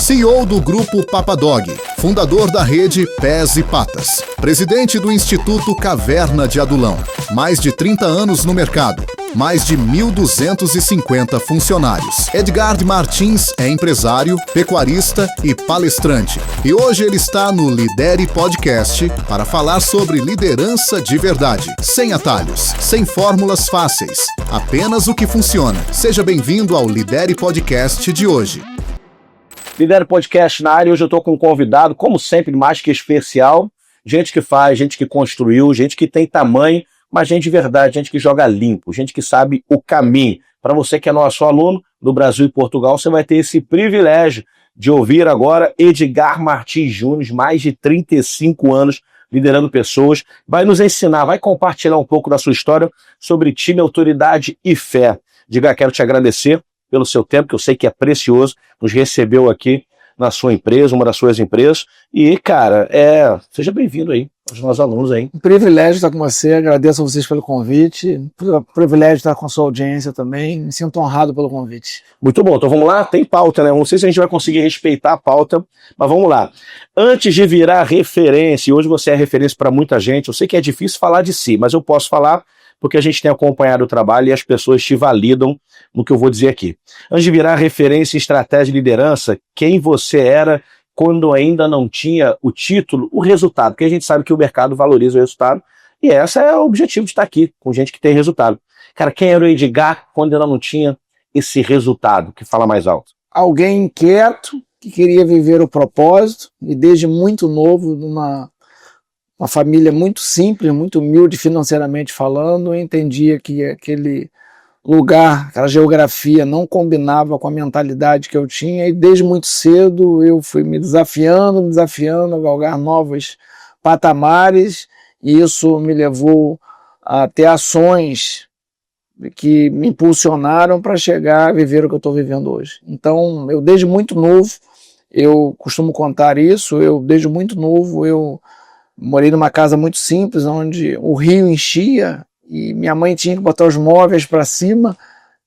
CEO do Grupo Papadog, fundador da rede Pés e Patas, presidente do Instituto Caverna de Adulão, mais de 30 anos no mercado, mais de 1.250 funcionários. Edgar Martins é empresário, pecuarista e palestrante. E hoje ele está no Lidere Podcast para falar sobre liderança de verdade, sem atalhos, sem fórmulas fáceis, apenas o que funciona. Seja bem-vindo ao Lidere Podcast de hoje. Lidere Podcast na área. Hoje eu estou com um convidado, como sempre, mais que especial. Gente que faz, gente que construiu, gente que tem tamanho, mas gente de verdade, gente que joga limpo, gente que sabe o caminho. Para você que é nosso aluno do Brasil e Portugal, você vai ter esse privilégio de ouvir agora Edgar Martins Júnior, mais de 35 anos liderando pessoas, vai nos ensinar, vai compartilhar um pouco da sua história sobre time, autoridade e fé. Edgar, quero te agradecer pelo seu tempo, que eu sei que é precioso, nos recebeu aqui na sua empresa, uma das suas empresas, e, cara, seja bem-vindo aí, aos nossos alunos aí. Um privilégio estar com você, agradeço a vocês pelo convite, privilégio estar com a sua audiência também, me sinto honrado pelo convite. Muito bom, então vamos lá, tem pauta, né? Não sei se a gente vai conseguir respeitar a pauta, mas vamos lá. Antes de virar referência, e hoje você é referência para muita gente, eu sei que é difícil falar de si, mas eu posso falar porque a gente tem acompanhado o trabalho e as pessoas te validam no que eu vou dizer aqui. Antes de virar referência em estratégia de liderança, quem você era quando ainda não tinha o título, o resultado, porque a gente sabe que o mercado valoriza o resultado, e esse é o objetivo de estar aqui, com gente que tem resultado. Cara, quem era o Edgar quando ainda não tinha esse resultado, que fala mais alto? Alguém inquieto, que queria viver o propósito, e desde muito novo, numa família muito simples, muito humilde financeiramente falando, eu entendia que aquele lugar, aquela geografia não combinava com a mentalidade que eu tinha, e desde muito cedo eu fui me desafiando a galgar novos patamares, e isso me levou a ter ações que me impulsionaram para chegar a viver o que eu estou vivendo hoje. Então, eu desde muito novo, eu costumo contar isso, desde muito novo eu morei numa casa muito simples, onde o rio enchia e minha mãe tinha que botar os móveis para cima,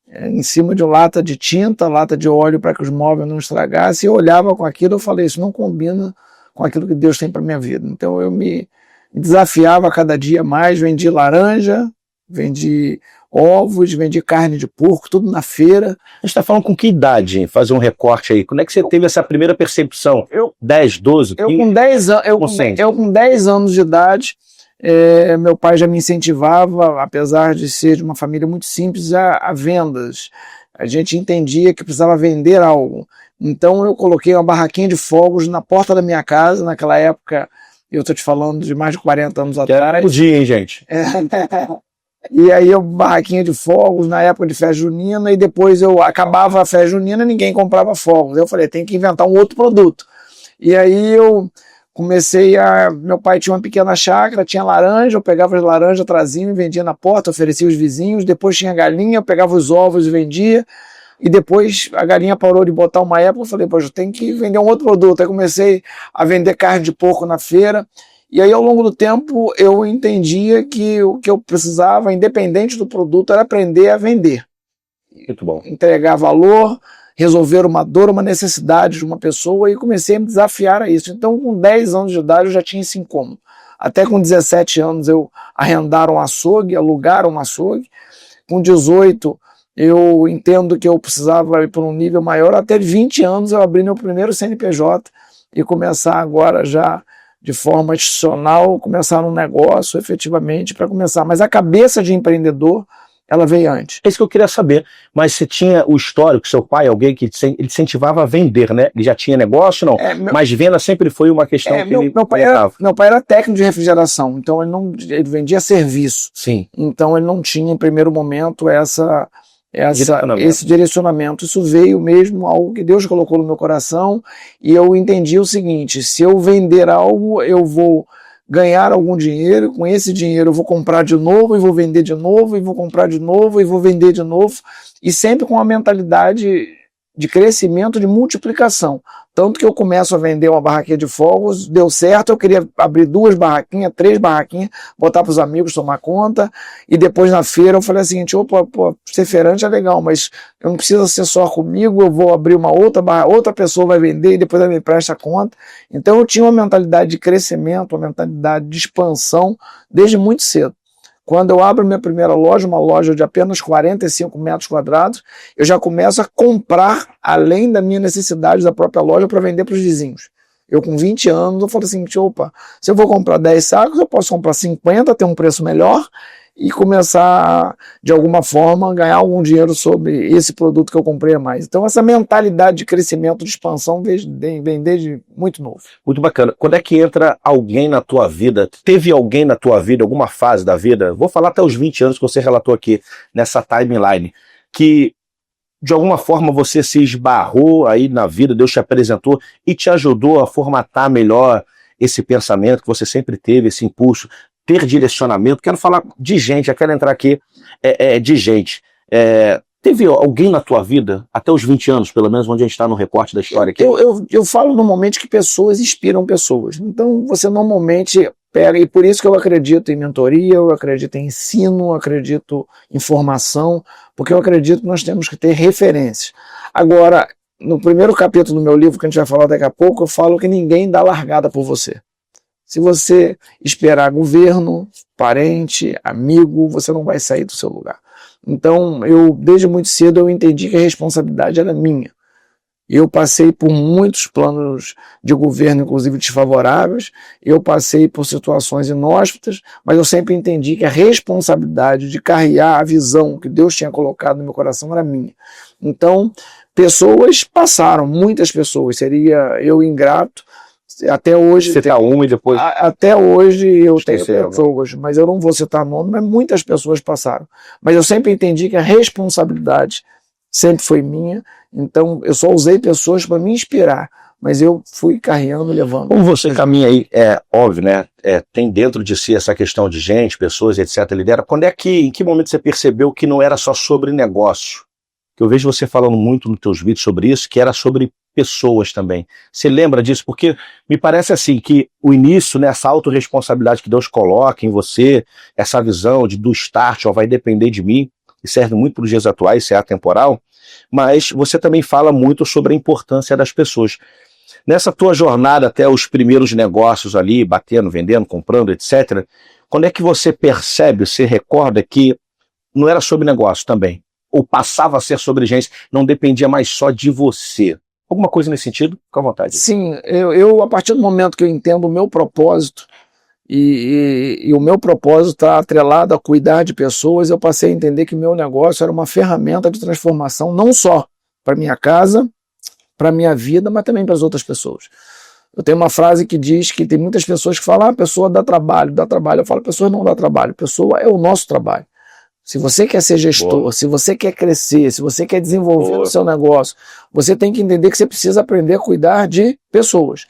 em cima de lata de tinta, lata de óleo para que os móveis não estragassem. Eu olhava com aquilo, eu falei, isso não combina com aquilo que Deus tem para minha vida. Então eu me desafiava cada dia mais, vendi laranja, vendi ovos, vendi carne de porco, tudo na feira. A gente está falando com que idade, fazer um recorte aí? Quando é que você teve essa primeira percepção? 10, 12, 15? Eu com 10 anos de idade, meu pai já me incentivava, apesar de ser de uma família muito simples, a vendas. A gente entendia que precisava vender algo. Então eu coloquei uma barraquinha de fogos na porta da minha casa, naquela época, eu estou te falando de mais de 40 anos atrás. Podia, hein, gente? E aí barraquinha de fogos na época de festa junina, e depois eu acabava a festa junina e ninguém comprava fogos. Eu falei, tem que inventar um outro produto. E aí eu comecei meu pai tinha uma pequena chácara, tinha laranja, eu pegava as laranjas, trazia e vendia na porta, oferecia aos vizinhos. Depois tinha galinha, eu pegava os ovos e vendia. E depois a galinha parou de botar uma época, eu falei, poxa, eu tenho que vender um outro produto. Aí comecei a vender carne de porco na feira. E aí, ao longo do tempo, eu entendia que o que eu precisava, independente do produto, era aprender a vender. Muito bom. Entregar valor, resolver uma dor, uma necessidade de uma pessoa, e comecei a me desafiar a isso. Então, com 10 anos de idade, eu já tinha esse incômodo. Até com 17 anos, eu arrendaram um açougue, alugaram um açougue. Com 18, eu entendo que eu precisava ir para um nível maior. Até 20 anos, eu abri meu primeiro CNPJ e começar agora já de forma institucional, começar um negócio efetivamente para começar. Mas a cabeça de empreendedor, ela veio antes. É isso que eu queria saber. Mas você tinha o histórico, seu pai, alguém que ele incentivava a vender, né? Ele já tinha negócio, não? Mas venda sempre foi uma questão que meu pai era técnico de refrigeração, então ele vendia serviço. Sim. Então ele não tinha, em primeiro momento, esse direcionamento. Isso veio mesmo algo que Deus colocou no meu coração, e eu entendi o seguinte: se eu vender algo, eu vou ganhar algum dinheiro, com esse dinheiro eu vou comprar de novo, e vou vender de novo, e vou comprar de novo, e vou vender de novo, e sempre com a mentalidade de crescimento, de multiplicação. Tanto que eu começo a vender uma barraquinha de fogos, deu certo, eu queria abrir 2 barraquinhas, 3 barraquinhas, botar para os amigos tomar conta, e depois na feira eu falei assim, opa, pô, ser feirante é legal, mas eu não preciso ser só comigo, eu vou abrir uma outra barra, outra pessoa vai vender e depois ela me presta conta. Então eu tinha uma mentalidade de crescimento, uma mentalidade de expansão desde muito cedo. Quando eu abro minha primeira loja, uma loja de apenas 45 metros quadrados, eu já começo a comprar além da minha necessidade da própria loja para vender para os vizinhos. Eu com 20 anos, eu falo assim, opa, se eu vou comprar 10 sacos, eu posso comprar 50, ter um preço melhor e começar, de alguma forma, a ganhar algum dinheiro sobre esse produto que eu comprei a mais. Então essa mentalidade de crescimento, de expansão, vem desde muito novo. Muito bacana. Quando é que entra alguém na tua vida? Teve alguém na tua vida, alguma fase da vida, vou falar até os 20 anos que você relatou aqui nessa timeline, que de alguma forma você se esbarrou aí na vida, Deus te apresentou e te ajudou a formatar melhor esse pensamento que você sempre teve, esse impulso, ter direcionamento? Quero falar de gente, eu quero entrar aqui de gente. Teve alguém na tua vida, até os 20 anos, pelo menos, onde a gente está no recorte da história aqui? Eu falo normalmente que pessoas inspiram pessoas. Então você normalmente pega, e por isso que eu acredito em mentoria, eu acredito em ensino, eu acredito em formação, porque eu acredito que nós temos que ter referências. Agora, no primeiro capítulo do meu livro, que a gente vai falar daqui a pouco, eu falo que ninguém dá largada por você. Se você esperar governo, parente, amigo, você não vai sair do seu lugar. Então, desde muito cedo, eu entendi que a responsabilidade era minha. Eu passei por muitos planos de governo, inclusive desfavoráveis, eu passei por situações inóspitas, mas eu sempre entendi que a responsabilidade de carregar a visão que Deus tinha colocado no meu coração era minha. Então, pessoas passaram, muitas pessoas, seria eu ingrato. Até hoje. Citar uma e depois. Até hoje eu tenho pessoas, mas eu não vou citar nome, mas muitas pessoas passaram. Mas eu sempre entendi que a responsabilidade sempre foi minha, então eu só usei pessoas para me inspirar, mas eu fui carregando, levando. Como você caminha aí, óbvio, né? Tem dentro de si essa questão de gente, pessoas, etc. Lidera. Em que momento você percebeu que não era só sobre negócio? Que eu vejo você falando muito nos teus vídeos sobre isso, que era sobre pessoas também. Você lembra disso? Porque me parece assim, que o início, né, essa autorresponsabilidade que Deus coloca em você, essa visão do start, vai depender de mim, e serve muito para os dias atuais, isso é atemporal, mas você também fala muito sobre a importância das pessoas. Nessa tua jornada até os primeiros negócios ali, batendo, vendendo, comprando, etc., quando é que você percebe, você recorda que não era sobre negócio também? Ou passava a ser sobre gente, não dependia mais só de você? Alguma coisa nesse sentido? Fica à vontade. Sim, eu a partir do momento que eu entendo o meu propósito, e o meu propósito está atrelado a cuidar de pessoas, eu passei a entender que o meu negócio era uma ferramenta de transformação, não só para minha casa, para minha vida, mas também para as outras pessoas. Eu tenho uma frase que diz que tem muitas pessoas que falam, a pessoa dá trabalho. Eu falo, pessoa não dá trabalho, pessoa é o nosso trabalho. Se você quer ser gestor, Boa. Se você quer crescer, se você quer desenvolver o seu negócio, você tem que entender que você precisa aprender a cuidar de pessoas.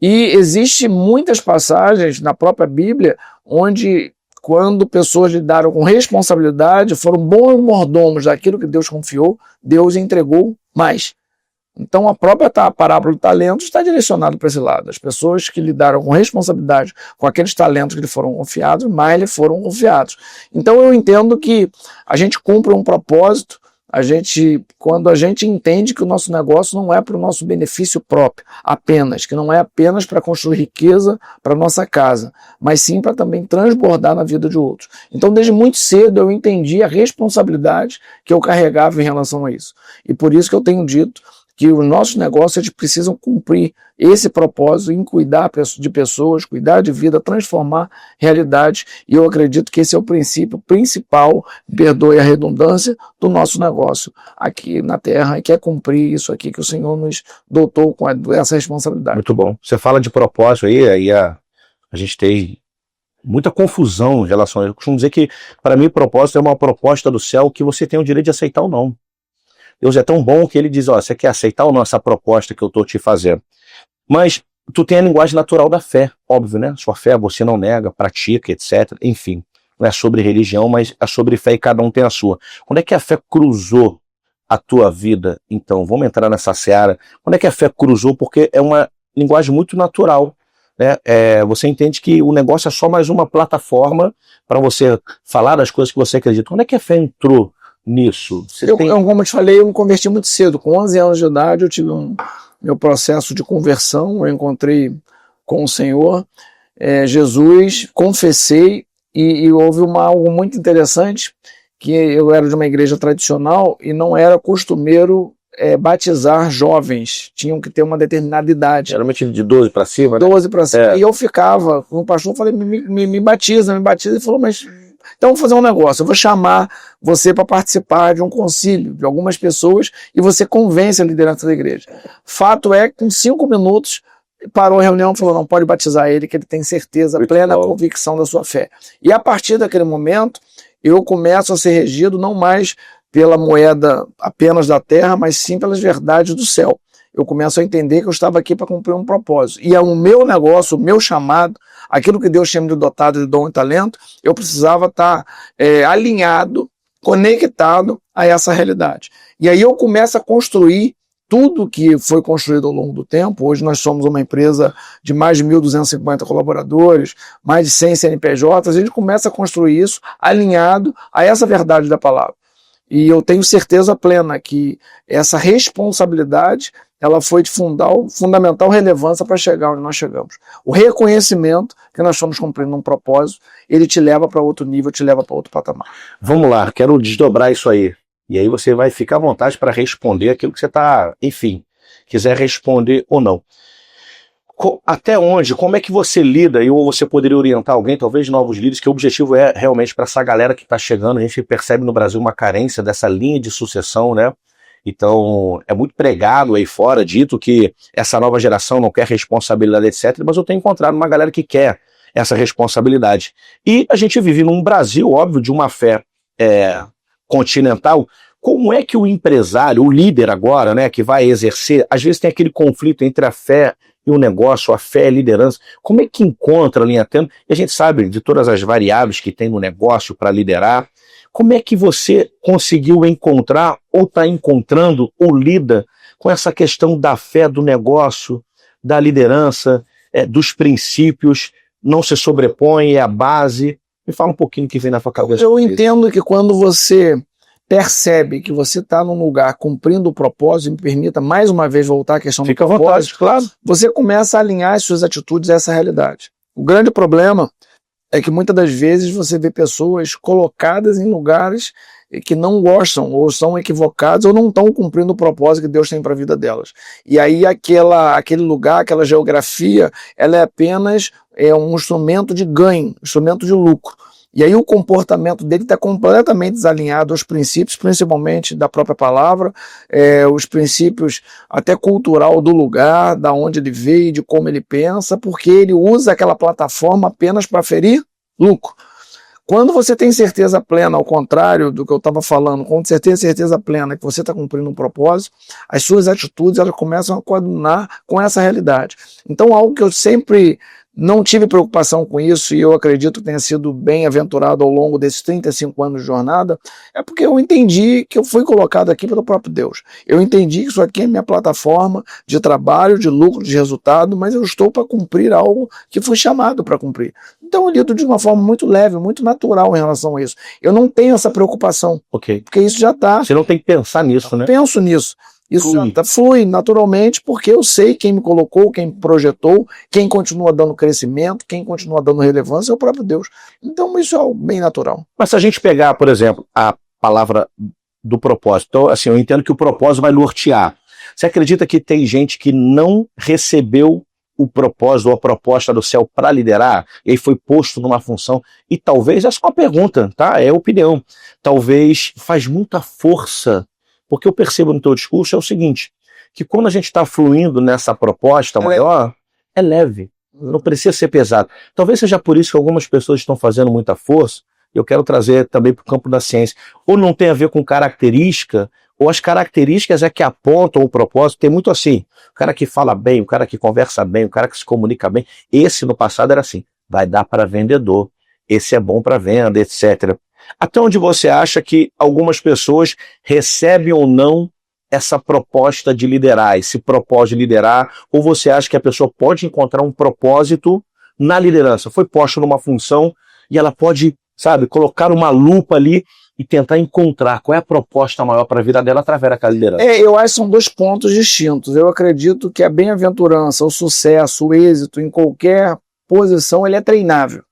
E existe muitas passagens na própria Bíblia onde, quando pessoas lidaram com responsabilidade, foram bons mordomos daquilo que Deus confiou, Deus entregou mais. Então a própria parábola do talento está direcionada para esse lado. As pessoas que lidaram com responsabilidade com aqueles talentos que lhe foram confiados, mais lhe foram confiados. Então eu entendo que a gente cumpre um propósito, quando a gente entende que o nosso negócio não é para o nosso benefício próprio apenas, que não é apenas para construir riqueza para a nossa casa, mas sim para também transbordar na vida de outros. Então desde muito cedo eu entendi a responsabilidade que eu carregava em relação a isso. E por isso que eu tenho dito que os nossos negócios eles precisam cumprir esse propósito em cuidar de pessoas, cuidar de vida, transformar realidades, e eu acredito que esse é o princípio principal, perdoe a redundância, do nosso negócio aqui na Terra, e que é cumprir isso aqui que o Senhor nos dotou com essa responsabilidade. Muito bom. Você fala de propósito aí a gente tem muita confusão em relação a isso. Eu costumo dizer que, para mim, propósito é uma proposta do céu que você tem o direito de aceitar ou não. Deus é tão bom que ele diz, você quer aceitar ou não essa proposta que eu estou te fazendo? Mas tu tem a linguagem natural da fé, óbvio, né? Sua fé você não nega, pratica, etc. Enfim, não é sobre religião, mas é sobre fé e cada um tem a sua. Quando é que a fé cruzou a tua vida, então? Vamos entrar nessa seara. Quando é que a fé cruzou? Porque é uma linguagem muito natural, né? Você entende que o negócio é só mais uma plataforma para você falar das coisas que você acredita. Quando é que a fé entrou nisso? Como eu te falei, eu me converti muito cedo. Com 11 anos de idade, eu tive meu processo de conversão. Eu encontrei com o Senhor Jesus, confessei, e houve algo muito interessante, que eu era de uma igreja tradicional e não era costumeiro batizar jovens, tinham que ter uma determinada idade. Geralmente de 12 para cima, né? 12 para cima. E eu ficava com o pastor, falei, me batiza. Ele falou, mas então vou fazer um negócio, eu vou chamar você para participar de um concílio de algumas pessoas e você convence a liderança da igreja. Fato é que com 5 minutos parou a reunião e falou, não pode batizar ele, que ele tem certeza, plena convicção da sua fé. E a partir daquele momento, eu começo a ser regido não mais pela moeda apenas da terra, mas sim pelas verdades do céu. Eu começo a entender que eu estava aqui para cumprir um propósito. E é o meu negócio, o meu chamado, aquilo que Deus tinha me dotado de dom e talento, eu precisava estar alinhado, conectado a essa realidade. E aí eu começo a construir tudo que foi construído ao longo do tempo. Hoje nós somos uma empresa de mais de 1.250 colaboradores, mais de 100 CNPJs, a gente começa a construir isso alinhado a essa verdade da palavra. E eu tenho certeza plena que essa responsabilidade, ela foi de fundamental relevância para chegar onde nós chegamos. O reconhecimento que nós estamos cumprindo um propósito, ele te leva para outro nível, te leva para outro patamar. Vamos lá, quero desdobrar isso aí. E aí você vai ficar à vontade para responder aquilo que você está, enfim, quiser responder ou não. Até onde, como é que você lida, ou você poderia orientar alguém, talvez novos líderes, que o objetivo é realmente para essa galera que está chegando, a gente percebe no Brasil uma carência dessa linha de sucessão, né? Então, é muito pregado aí fora, dito que essa nova geração não quer responsabilidade, etc. Mas eu tenho encontrado uma galera que quer essa responsabilidade. E a gente vive num Brasil, óbvio, de uma fé continental. Como é que o empresário, o líder agora, né, que vai exercer, às vezes tem aquele conflito entre a fé e o negócio, a fé e a liderança, como é que encontra a linha tênue? E a gente sabe de todas as variáveis que tem no negócio para liderar. Como é que você conseguiu encontrar, ou está encontrando, ou lida com essa questão da fé, do negócio, da liderança, dos princípios, não se sobrepõe, é a base? Me fala um pouquinho o que vem na sua cabeça. Eu entendo que quando você percebe que você está num lugar cumprindo o propósito, me permita mais uma vez voltar à questão do propósito. Fica à vontade, claro. Você começa a alinhar as suas atitudes a essa realidade. O grande problema é que muitas das vezes você vê pessoas colocadas em lugares que não gostam, ou são equivocados, ou não estão cumprindo o propósito que Deus tem para a vida delas. E aí aquele lugar, aquela geografia, ela é apenas um instrumento de ganho, um instrumento de lucro. E aí o comportamento dele está completamente desalinhado aos princípios, principalmente da própria palavra, os princípios até cultural do lugar, da onde ele veio, de como ele pensa, porque ele usa aquela plataforma apenas para ferir lucro. Quando você tem certeza plena, ao contrário do que eu estava falando, quando você tem certeza plena que você está cumprindo um propósito, as suas atitudes elas começam a coadunar com essa realidade. Então algo que eu sempre não tive preocupação com isso, e eu acredito que tenha sido bem aventurado ao longo desses 35 anos de jornada, é porque eu entendi que eu fui colocado aqui pelo próprio Deus. Eu entendi que isso aqui é minha plataforma de trabalho, de lucro, de resultado, mas eu estou para cumprir algo que fui chamado para cumprir. Então eu lido de uma forma muito leve, muito natural em relação a isso. Eu não tenho essa preocupação, porque isso já está. Você não tem que pensar nisso, né? Penso nisso. Isso flui naturalmente, porque eu sei quem me colocou, quem me projetou, quem continua dando crescimento, quem continua dando relevância é o próprio Deus. Então isso é bem natural. Mas se a gente pegar, por exemplo, a palavra do propósito, então, assim, eu entendo que o propósito vai nortear. Você acredita que tem gente que não recebeu o propósito ou a proposta do céu para liderar, e aí foi posto numa função, e talvez, essa é uma pergunta, tá? É opinião, talvez faz muita força. Porque eu percebo no teu discurso é o seguinte, que quando a gente está fluindo nessa proposta maior, é leve, não precisa ser pesado. Talvez seja por isso que algumas pessoas estão fazendo muita força, eu quero trazer também para o campo da ciência. Ou não tem a ver com característica, ou as características é que apontam o propósito, tem muito assim, o cara que fala bem, o cara que conversa bem, o cara que se comunica bem, esse no passado era assim, vai dar para vendedor. esse é bom para venda, etc. Até onde você acha que algumas pessoas recebem ou não essa proposta de liderar, esse propósito de liderar, ou você acha que a pessoa pode encontrar um propósito na liderança? Foi posta numa função e ela pode, sabe, colocar uma lupa ali e tentar encontrar qual é a proposta maior para a vida dela através daquela liderança. Eu acho que são dois pontos distintos. Eu acredito que a bem-aventurança, o sucesso, o êxito em qualquer posição, ele é treinável.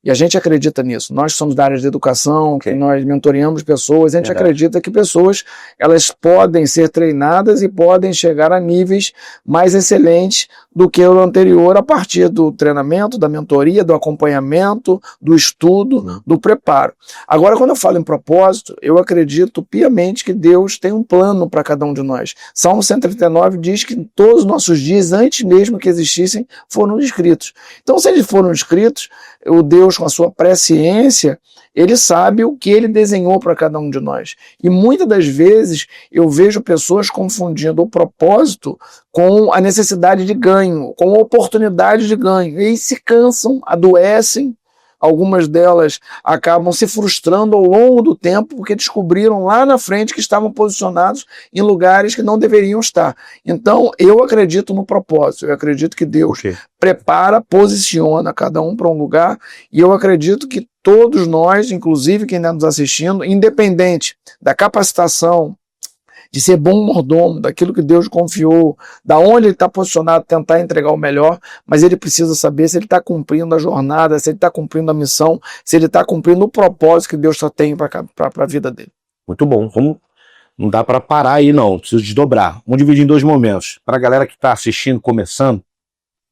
E a gente acredita nisso. Nós somos da área de educação, que nós mentoreamos pessoas, a gente acredita que pessoas elas podem ser treinadas e podem chegar a níveis mais excelentes do que o anterior a partir do treinamento, da mentoria, do acompanhamento, do estudo, do preparo. Agora, quando eu falo em propósito, eu acredito piamente que Deus tem um plano para cada um de nós. Salmo 139 diz que todos os nossos dias, antes mesmo que existissem, foram escritos. Então, se eles foram escritos, o Deus, com a sua presciência, ele sabe o que ele desenhou para cada um de nós. E muitas das vezes eu vejo pessoas confundindo o propósito com a necessidade de ganho, com a oportunidade de ganho. E aí se cansam, adoecem. Algumas delas acabam se frustrando ao longo do tempo porque descobriram lá na frente que estavam posicionados em lugares que não deveriam estar. Então, eu acredito no propósito. Eu acredito que Deus prepara, posiciona cada um para um lugar, e eu acredito que todos nós, inclusive quem está nos assistindo, independente da capacitação, de ser bom mordomo, daquilo que Deus confiou, da onde ele está posicionado, tentar entregar o melhor, mas ele precisa saber se ele está cumprindo a jornada, se ele está cumprindo a missão, se ele está cumprindo o propósito que Deus só tem para a vida dele. Muito bom. Não dá para parar aí, não. Preciso desdobrar. Vamos dividir em dois momentos. Para a galera que está assistindo, começando,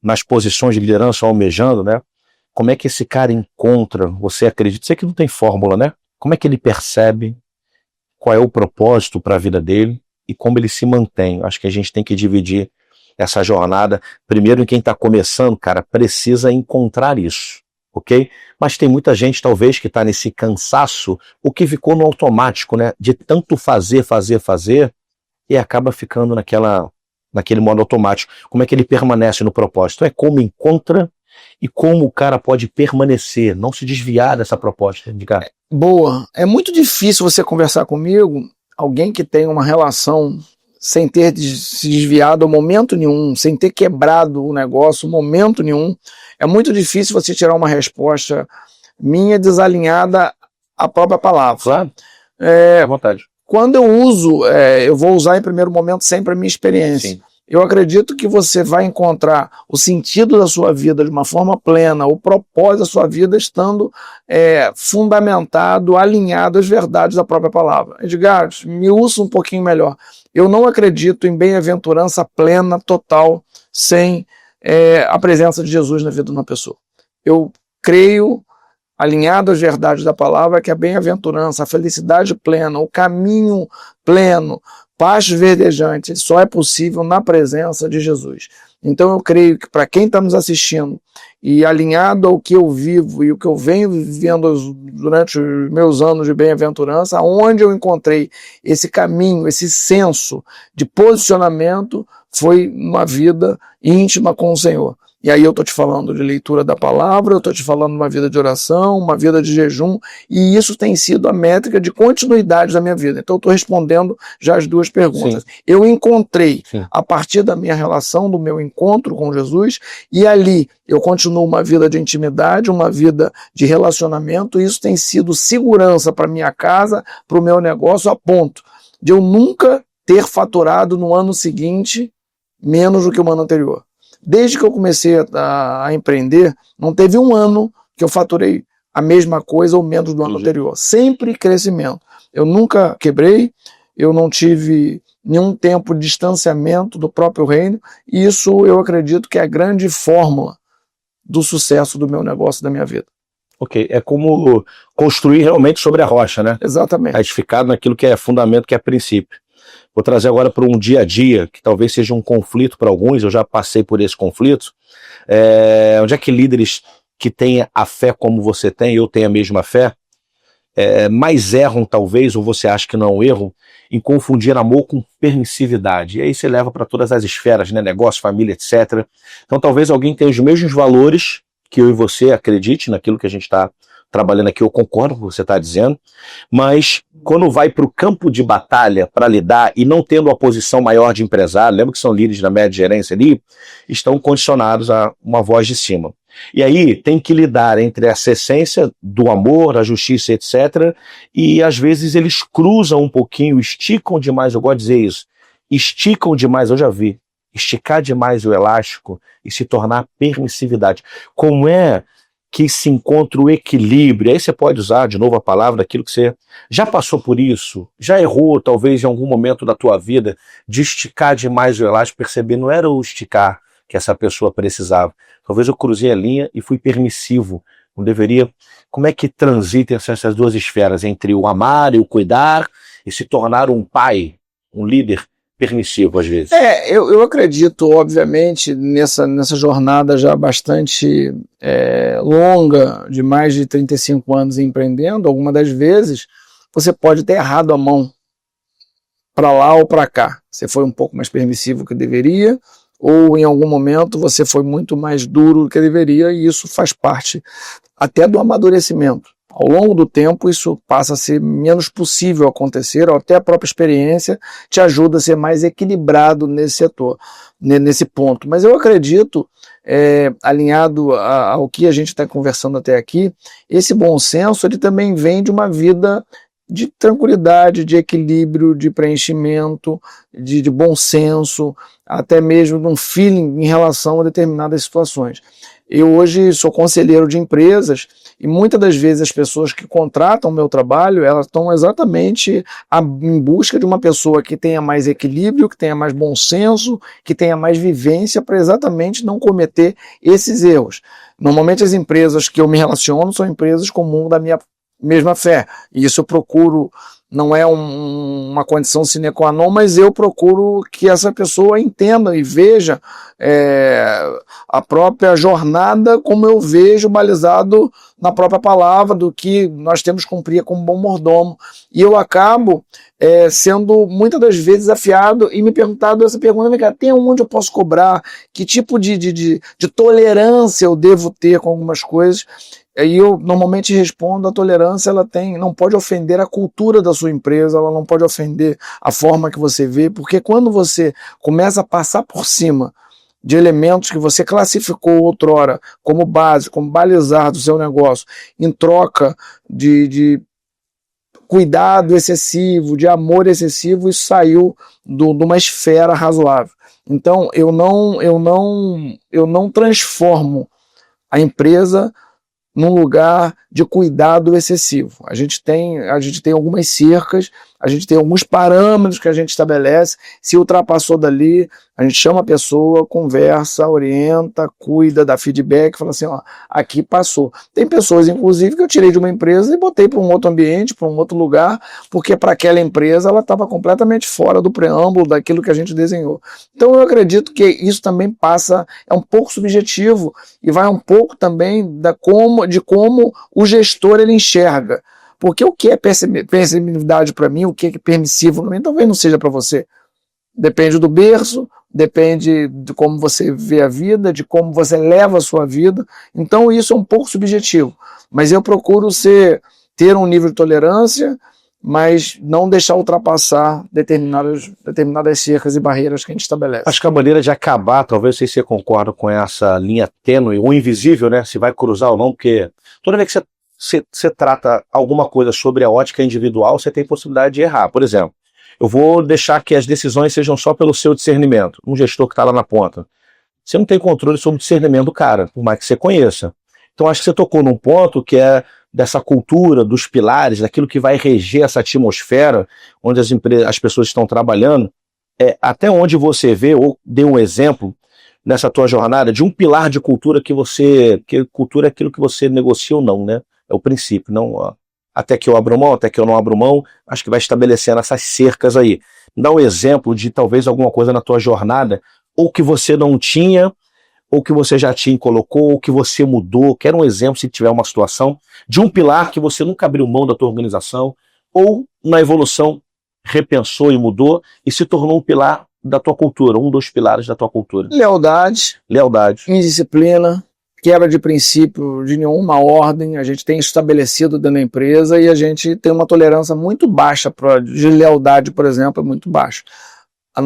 nas posições de liderança, almejando, né? Como é que esse cara encontra, você acredita? Sei que não tem fórmula, né? Como é que ele percebe qual é o propósito para a vida dele e como ele se mantém? Acho que a gente tem que dividir essa jornada. Primeiro, em quem está começando, cara, precisa encontrar isso, ok? Mas tem muita gente, talvez, que está nesse cansaço, o que ficou no automático, né? De tanto fazer, e acaba ficando naquele modo automático. Como é que ele permanece no propósito? É como encontra e como o cara pode permanecer, não se desviar dessa proposta. Boa. É muito difícil você conversar comigo, alguém que tem uma relação sem ter se desviado a momento nenhum, sem ter quebrado o negócio momento nenhum. É muito difícil você tirar uma resposta minha desalinhada à própria palavra. Claro. À vontade. Quando eu uso, eu vou usar em primeiro momento sempre a minha experiência. Sim. Eu acredito que você vai encontrar o sentido da sua vida de uma forma plena, o propósito da sua vida estando fundamentado, alinhado às verdades da própria palavra. Edgar, me ouça um pouquinho melhor. Eu não acredito em bem-aventurança plena, total, sem a presença de Jesus na vida de uma pessoa. Eu creio, alinhado às verdades da palavra, que a bem-aventurança, a felicidade plena, o caminho pleno, pastos verdejantes, só é possível na presença de Jesus. Então eu creio que para quem está nos assistindo e alinhado ao que eu vivo e o que eu venho vivendo durante os meus anos de bem-aventurança, onde eu encontrei esse caminho, esse senso de posicionamento, foi uma vida íntima com o Senhor. E aí eu estou te falando de leitura da palavra, eu estou te falando de uma vida de oração, uma vida de jejum, e isso tem sido a métrica de continuidade da minha vida. Então eu estou respondendo já as duas perguntas. Sim. Eu encontrei, a partir da minha relação, do meu encontro com Jesus, e ali eu continuo uma vida de intimidade, uma vida de relacionamento, e isso tem sido segurança para minha casa, para o meu negócio, a ponto de eu nunca ter faturado no ano seguinte menos do que o ano anterior. Desde que eu comecei a empreender, não teve um ano que eu faturei a mesma coisa ou menos do ano anterior. Sempre crescimento. Eu nunca quebrei, eu não tive nenhum tempo de distanciamento do próprio reino, e isso eu acredito que é a grande fórmula do sucesso do meu negócio, da minha vida. Ok, é como construir realmente sobre a rocha, né? Exatamente. Edificado naquilo que é fundamento, que é princípio. Vou trazer agora para um dia a dia, que talvez seja um conflito para alguns, eu já passei por esse conflito. Onde é que líderes que têm a fé como você tem, eu tenho a mesma fé, mais erram talvez, ou você acha que não erram, em confundir amor com permissividade. E aí você leva para todas as esferas, né? Negócio, família, etc. Então talvez alguém tenha os mesmos valores que eu e você, acredite naquilo que a gente está trabalhando aqui, eu concordo com o que você está dizendo, mas quando vai para o campo de batalha para lidar e não tendo uma posição maior de empresário, lembra que são líderes da média gerência ali, estão condicionados a uma voz de cima. E aí tem que lidar entre essa essência do amor, da justiça, etc. E às vezes eles cruzam um pouquinho, esticam demais, eu gosto de dizer isso, esticam demais, eu já vi, esticar demais o elástico e se tornar permissividade. Como é que se encontra o equilíbrio? Aí você pode usar de novo a palavra daquilo que você já passou por isso, já errou talvez em algum momento da tua vida de esticar demais o elástico, perceber não era o esticar que essa pessoa precisava. Talvez eu cruzei a linha e fui permissivo. Não deveria. Como é que transitam essas duas esferas entre o amar e o cuidar e se tornar um pai, um líder permissivo às vezes? Eu acredito, obviamente, nessa jornada já bastante longa, de mais de 35 anos empreendendo, algumas das vezes você pode ter errado a mão para lá ou para cá. Você foi um pouco mais permissivo que deveria, ou em algum momento você foi muito mais duro do que deveria, e isso faz parte até do amadurecimento. Ao longo do tempo isso passa a ser menos possível acontecer, ou até a própria experiência te ajuda a ser mais equilibrado nesse setor, nesse ponto. Mas eu acredito, alinhado ao que a gente está conversando até aqui, esse bom senso ele também vem de uma vida de tranquilidade, de equilíbrio, de preenchimento, de bom senso, até mesmo de um feeling em relação a determinadas situações. Eu hoje sou conselheiro de empresas e muitas das vezes as pessoas que contratam o meu trabalho, elas estão exatamente em busca de uma pessoa que tenha mais equilíbrio, que tenha mais bom senso, que tenha mais vivência para exatamente não cometer esses erros. Normalmente as empresas que eu me relaciono são empresas com o mundo da minha mesma fé, e isso eu procuro, não é uma condição sine qua non, mas eu procuro que essa pessoa entenda e veja a própria jornada como eu vejo balizado na própria palavra do que nós temos que cumprir como bom mordomo, e eu acabo sendo muitas das vezes desafiado e me perguntado essa pergunta: tem onde eu posso cobrar, que tipo de tolerância eu devo ter com algumas coisas? Aí eu normalmente respondo: a tolerância não pode ofender a cultura da sua empresa, ela não pode ofender a forma que você vê, porque quando você começa a passar por cima de elementos que você classificou outrora como base, como balizar do seu negócio, em troca de cuidado excessivo, de amor excessivo, isso saiu de uma esfera razoável. Então eu não transformo a empresa num lugar de cuidado excessivo. A gente tem algumas cercas, a gente tem alguns parâmetros que a gente estabelece. Se ultrapassou dali, a gente chama a pessoa, conversa, orienta, cuida, dá feedback, fala assim: aqui passou. Tem pessoas, inclusive, que eu tirei de uma empresa e botei para um outro ambiente, para um outro lugar, porque para aquela empresa ela estava completamente fora do preâmbulo daquilo que a gente desenhou. Então eu acredito que isso também é um pouco subjetivo e vai um pouco também de como o gestor ele enxerga. Porque o que é permissividade para mim, o que é permissivo para mim, talvez não seja para você. Depende do berço, depende de como você vê a vida, de como você leva a sua vida. Então isso é um pouco subjetivo. Mas eu procuro ter um nível de tolerância, mas não deixar ultrapassar determinadas cercas e barreiras que a gente estabelece. Acho que a maneira de acabar, talvez não sei se você concorda com essa linha tênue, ou invisível, né? Se vai cruzar ou não, porque toda vez que você trata alguma coisa sobre a ótica individual, você tem possibilidade de errar. Por exemplo, eu vou deixar que as decisões sejam só pelo seu discernimento. Um gestor que está lá na ponta. Você não tem controle sobre o discernimento do cara, por mais que você conheça. Então acho que você tocou num ponto que é dessa cultura, dos pilares, daquilo que vai reger essa atmosfera onde as pessoas estão trabalhando. Até onde você vê, ou dê um exemplo nessa tua jornada, de um pilar de cultura que cultura é aquilo que você negocia ou não, né? É o princípio, não até que eu abro mão, até que eu não abro mão, acho que vai estabelecendo essas cercas aí. Dá um exemplo de talvez alguma coisa na tua jornada, ou que você não tinha, ou que você já tinha e colocou, ou que você mudou. Quero um exemplo, se tiver uma situação, de um pilar que você nunca abriu mão da tua organização, ou na evolução repensou e mudou, e se tornou um pilar da tua cultura, um dos pilares da tua cultura. Lealdade. Indisciplina. quebra de princípio de nenhuma ordem, a gente tem estabelecido dentro da empresa e a gente tem uma tolerância muito baixa de lealdade, por exemplo, é muito baixa. A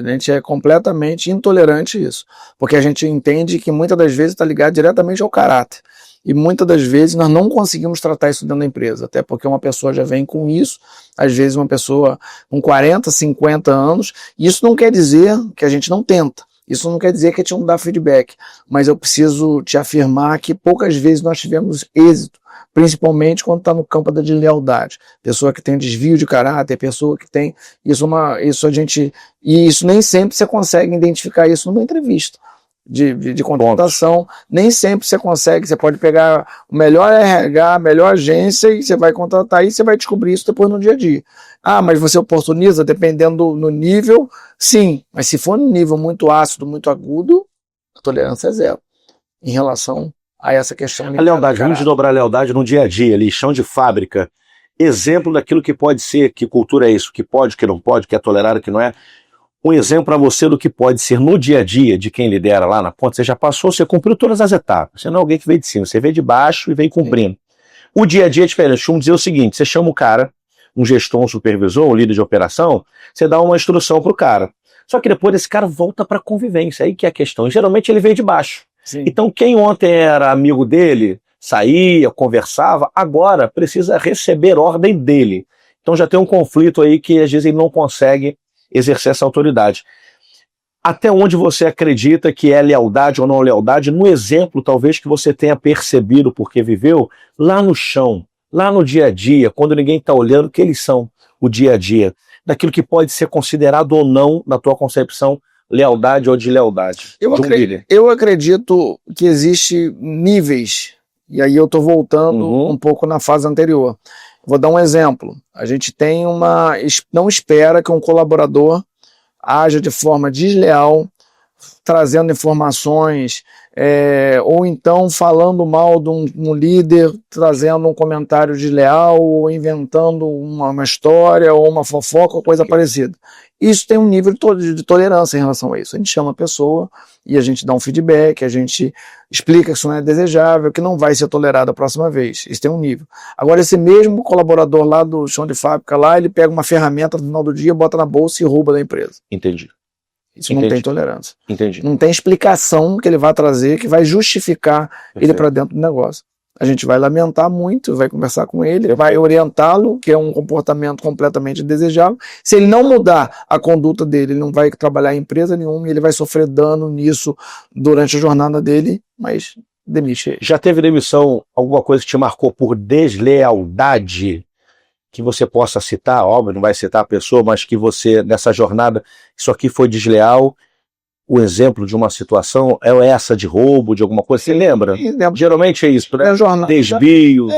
gente é completamente intolerante a isso, porque a gente entende que muitas das vezes está ligado diretamente ao caráter. E muitas das vezes nós não conseguimos tratar isso dentro da empresa, até porque uma pessoa já vem com isso, às vezes uma pessoa com 40, 50 anos, e isso não quer dizer que a gente não tenta, isso não quer dizer que a gente não dá feedback, mas eu preciso te afirmar que poucas vezes nós tivemos êxito, principalmente quando está no campo da deslealdade. Pessoa que tem desvio de caráter, pessoa que tem e isso nem sempre você consegue identificar isso numa entrevista de contratação, nem sempre você consegue, você pode pegar o melhor RH, a melhor agência e você vai contratar e você vai descobrir isso depois no dia a dia. Ah, mas você oportuniza dependendo no nível? Sim, mas se for num nível muito ácido, muito agudo, a tolerância é zero em relação a essa questão. A lealdade, vamos desdobrar a lealdade no dia a dia, ali, chão de fábrica, exemplo daquilo que pode ser, que cultura é isso, que pode, que não pode, que é tolerado, que não é. Um exemplo para você do que pode ser no dia a dia de quem lidera lá na ponta. Você já passou, você cumpriu todas as etapas. Você não é alguém que veio de cima, você veio de baixo e veio cumprindo. Sim. O dia a dia é diferente. Vamos dizer o seguinte, você chama o cara, um gestor, um supervisor, um líder de operação, você dá uma instrução para o cara. Só que depois esse cara volta para a convivência, aí que é a questão. E geralmente ele veio de baixo. Sim. Então quem ontem era amigo dele, saía, conversava, agora precisa receber ordem dele. Então já tem um conflito aí que às vezes ele não consegue exercer essa autoridade. Até onde você acredita que é lealdade ou não lealdade, no exemplo talvez que você tenha percebido porque viveu, lá no chão, lá no dia a dia, quando ninguém está olhando, que eles são o dia a dia, daquilo que pode ser considerado ou não, na tua concepção, lealdade ou deslealdade. Eu acredito que existe níveis, e aí eu estou voltando um pouco na fase anterior. Vou dar um exemplo. A gente tem não espera que um colaborador haja de forma desleal, trazendo informações, ou então falando mal de um líder, trazendo um comentário desleal, ou inventando uma história, ou uma fofoca, ou coisa parecida. Isso tem um nível de tolerância em relação a isso. A gente chama a pessoa e a gente dá um feedback, a gente explica que isso não é desejável, que não vai ser tolerado a próxima vez. Isso tem um nível. Agora, esse mesmo colaborador lá do chão de fábrica, lá, ele pega uma ferramenta no final do dia, bota na bolsa e rouba da empresa. Entendi. Isso não tem tolerância. Entendi. Não tem explicação que ele vai trazer, que vai justificar ele para dentro do negócio. A gente vai lamentar muito, vai conversar com ele, vai orientá-lo, que é um comportamento completamente desejável. Se ele não mudar a conduta dele, ele não vai trabalhar em empresa nenhuma e ele vai sofrer dano nisso durante a jornada dele, mas demite ele. Já teve demissão, alguma coisa que te marcou por deslealdade? Que você possa citar, óbvio, não vai citar a pessoa, mas que você, nessa jornada, isso aqui foi desleal, o exemplo de uma situação é essa de roubo, de alguma coisa, você lembra? Geralmente é isso, né? Desvio.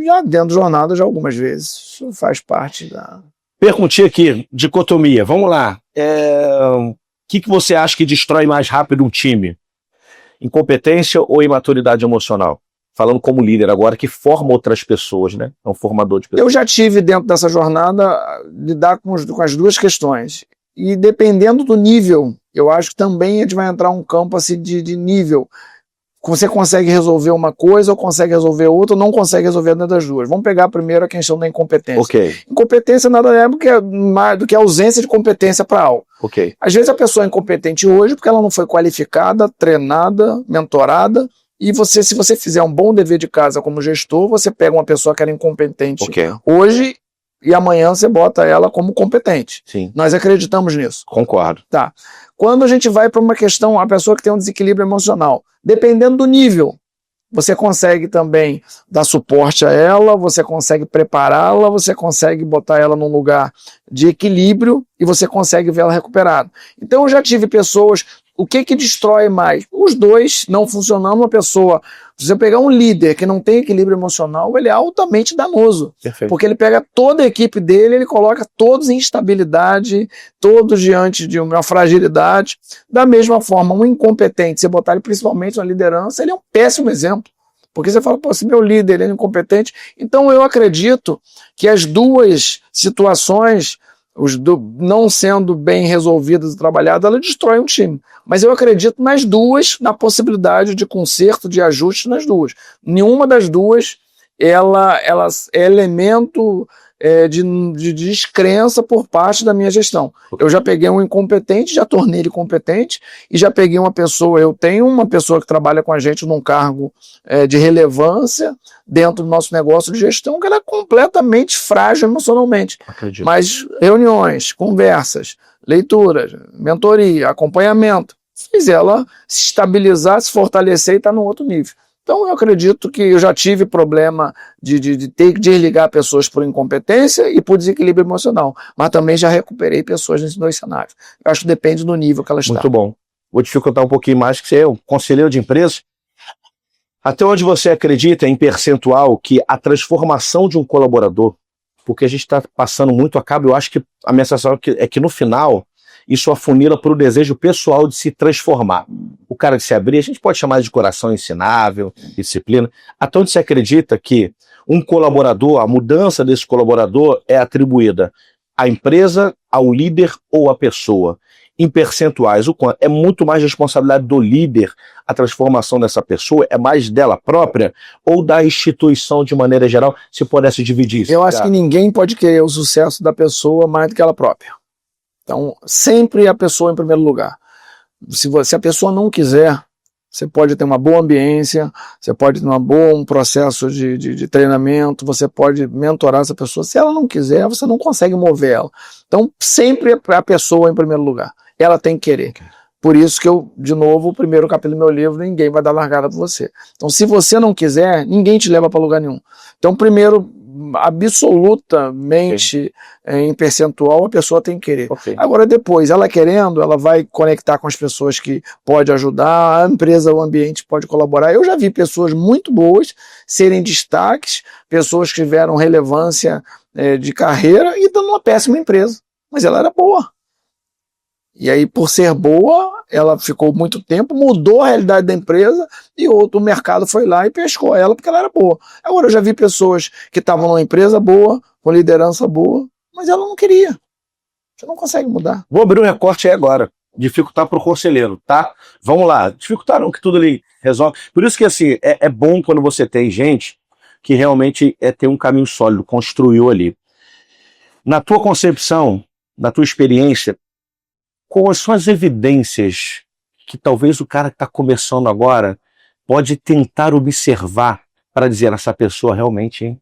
Já dentro da jornada, já algumas vezes. Isso faz parte da... Perguntinha aqui, dicotomia, vamos lá. O que você acha que destrói mais rápido um time? Incompetência ou imaturidade emocional? Falando como líder agora, que forma outras pessoas, né? É um formador de pessoas. Eu já tive dentro dessa jornada lidar com as duas questões. E dependendo do nível, eu acho que também a gente vai entrar um campo assim de nível. Você consegue resolver uma coisa ou consegue resolver outra, ou não consegue resolver dentro das duas. Vamos pegar primeiro a questão da incompetência. Okay. Incompetência nada é mais do que a ausência de competência para algo. Okay. Às vezes a pessoa é incompetente hoje porque ela não foi qualificada, treinada, mentorada. E se você fizer um bom dever de casa como gestor, você pega uma pessoa que era incompetente hoje e amanhã você bota ela como competente. Sim. Nós acreditamos nisso. Concordo. Tá. Quando a gente vai para uma questão, a pessoa que tem um desequilíbrio emocional, dependendo do nível, você consegue também dar suporte a ela, você consegue prepará-la, você consegue botar ela num lugar de equilíbrio e você consegue ver ela recuperada. Então eu já tive pessoas... O que destrói mais? Os dois não funcionando. Uma pessoa, se você pegar um líder que não tem equilíbrio emocional, ele é altamente danoso. Perfeito. Porque ele pega toda a equipe dele, ele coloca todos em instabilidade, todos diante de uma fragilidade. Da mesma forma, um incompetente, você botar ele principalmente na liderança, ele é um péssimo exemplo. Porque você fala, pô, se meu líder ele é incompetente. Então eu acredito que as duas situações não sendo bem resolvidas e trabalhadas, ela destrói um time. Mas eu acredito nas duas, na possibilidade de conserto, de ajuste nas duas. Nenhuma das duas ela é elemento de descrença por parte da minha gestão. Eu já peguei um incompetente, já tornei ele competente, e já peguei uma pessoa, eu tenho uma pessoa que trabalha com a gente num cargo de relevância dentro do nosso negócio de gestão, que ela é completamente frágil emocionalmente. Acredito. Mas reuniões, conversas, leituras, mentoria, acompanhamento, fez ela se estabilizar, se fortalecer e estar num outro nível. Então eu acredito que eu já tive problema de ter que desligar pessoas por incompetência e por desequilíbrio emocional, mas também já recuperei pessoas nesses dois cenários. Eu acho que depende do nível que elas estão. Muito bom. Vou dificultar um pouquinho mais, que você é um conselheiro de empresas. Até onde você acredita em percentual que a transformação de um colaborador, porque a gente está passando muito a cabo, eu acho que a minha sensação é que no final isso afunila para o desejo pessoal de se transformar. O cara de se abrir, a gente pode chamar de coração ensinável, disciplina. Até onde você acredita que um colaborador, a mudança desse colaborador é atribuída à empresa, ao líder ou à pessoa? Em percentuais, o quanto? É muito mais responsabilidade do líder a transformação dessa pessoa? É mais dela própria ou da instituição de maneira geral? Se pudesse dividir isso. Eu acho que ninguém pode querer o sucesso da pessoa mais do que ela própria. Então, sempre a pessoa em primeiro lugar. Se a pessoa não quiser, você pode ter uma boa ambiência, você pode ter um processo de treinamento, você pode mentorar essa pessoa. Se ela não quiser, você não consegue mover ela. Então, sempre a pessoa em primeiro lugar. Ela tem que querer. Por isso que eu, de novo, o primeiro capítulo do meu livro, ninguém vai dar largada para você. Então, se você não quiser, ninguém te leva para lugar nenhum. Então, primeiro, absolutamente em percentual, a pessoa tem que querer. Okay. Agora, depois, ela querendo, ela vai conectar com as pessoas que pode ajudar, a empresa, o ambiente pode colaborar. Eu já vi pessoas muito boas serem destaques, pessoas que tiveram relevância de carreira e dando uma péssima empresa. Mas ela era boa. E aí, por ser boa, ela ficou muito tempo, mudou a realidade da empresa e o mercado foi lá e pescou ela porque ela era boa. Agora, eu já vi pessoas que estavam numa empresa boa, com liderança boa, mas ela não queria. Você não consegue mudar. Vou abrir um recorte aí agora. Dificultar para o conselheiro, tá? Vamos lá. Dificultaram que tudo ali resolve. Por isso que, assim, é bom quando você tem gente que realmente tem um caminho sólido, construiu ali. Na tua concepção, na tua experiência, quais são as evidências que talvez o cara que está começando agora pode tentar observar para dizer essa pessoa realmente, hein,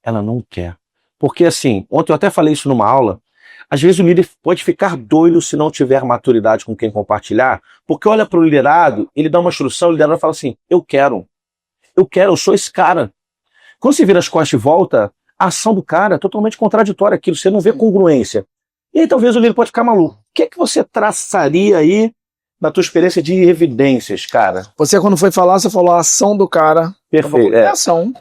ela não quer? Porque assim, ontem eu até falei isso numa aula, às vezes o líder pode ficar doido se não tiver maturidade com quem compartilhar, porque olha para o liderado, ele dá uma instrução, o liderado fala assim, eu quero, eu sou esse cara. Quando você vira as costas e volta, a ação do cara é totalmente contraditória aquilo, você não vê congruência. E aí talvez o líder pode ficar maluco. O que é que você traçaria aí na tua experiência de evidências, cara? Você, quando foi falar, você falou a ação do cara. Perfeito. É ação.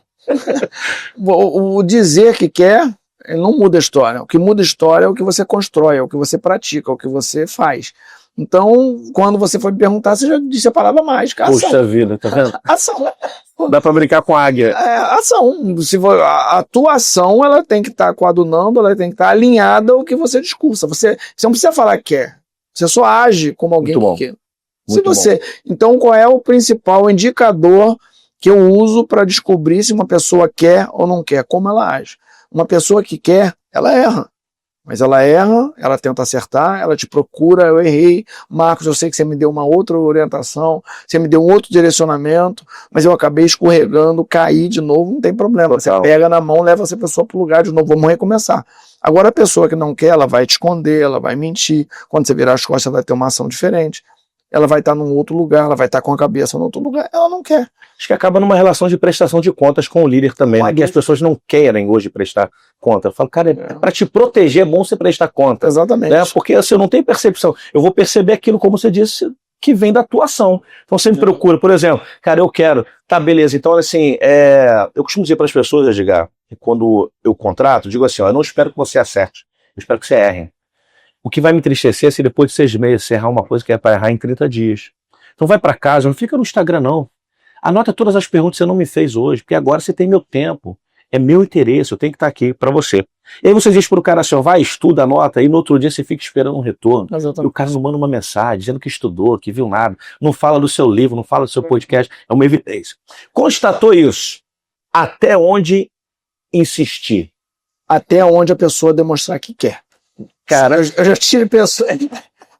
o dizer que quer, ele não muda a história. O que muda a história é o que você constrói, é o que você pratica, é o que você faz. Então, quando você foi me perguntar, você já disse a palavra mágica. Ação. Puxa vida, tá vendo? Ação. Dá pra brincar com a águia. Ação. A tua ação, ela tem que estar coadunando, ela tem que estar alinhada ao que você discursa. Você não precisa falar que quer. Você só age como alguém que quer. Então, qual é o principal indicador que eu uso para descobrir se uma pessoa quer ou não quer? Como ela age. Uma pessoa que quer, ela erra. Mas ela erra, ela tenta acertar, ela te procura, eu errei, Marcos, eu sei que você me deu uma outra orientação, você me deu um outro direcionamento, mas eu acabei escorregando, caí de novo, não tem problema. Total. Você pega na mão, leva essa pessoa para o lugar de novo, vamos recomeçar. Agora a pessoa que não quer, ela vai te esconder, ela vai mentir, quando você virar as costas, ela vai ter uma ação diferente. Ela vai estar num outro lugar, ela vai estar com a cabeça num outro lugar, ela não quer. Acho que acaba numa relação de prestação de contas com o líder também, né? Que as pessoas não querem hoje prestar conta. Eu falo, cara, para te proteger é bom você prestar conta. Exatamente. Né? Porque assim, eu não tenho percepção. Eu vou perceber aquilo, como você disse, que vem da atuação. Então você me procura, por exemplo, cara, eu quero, tá, beleza. Então, assim, eu costumo dizer para as pessoas, Edgar, que quando eu contrato, digo assim, ó, eu não espero que você acerte, eu espero que você erre. O que vai me entristecer é se depois de 6 meses você errar uma coisa que é para errar em 30 dias. Então vai para casa, não fica no Instagram não. Anota todas as perguntas que você não me fez hoje, porque agora você tem meu tempo. É meu interesse, eu tenho que estar aqui para você. E aí você diz para o cara assim, ó, vai, estuda, anota, e no outro dia você fica esperando um retorno. Exatamente. E o cara não manda uma mensagem dizendo que estudou, que viu nada, não fala do seu livro, não fala do seu podcast, é uma evidência. Constatou isso. Até onde insistir? Até onde a pessoa demonstrar que quer. Cara, eu já tive pessoas...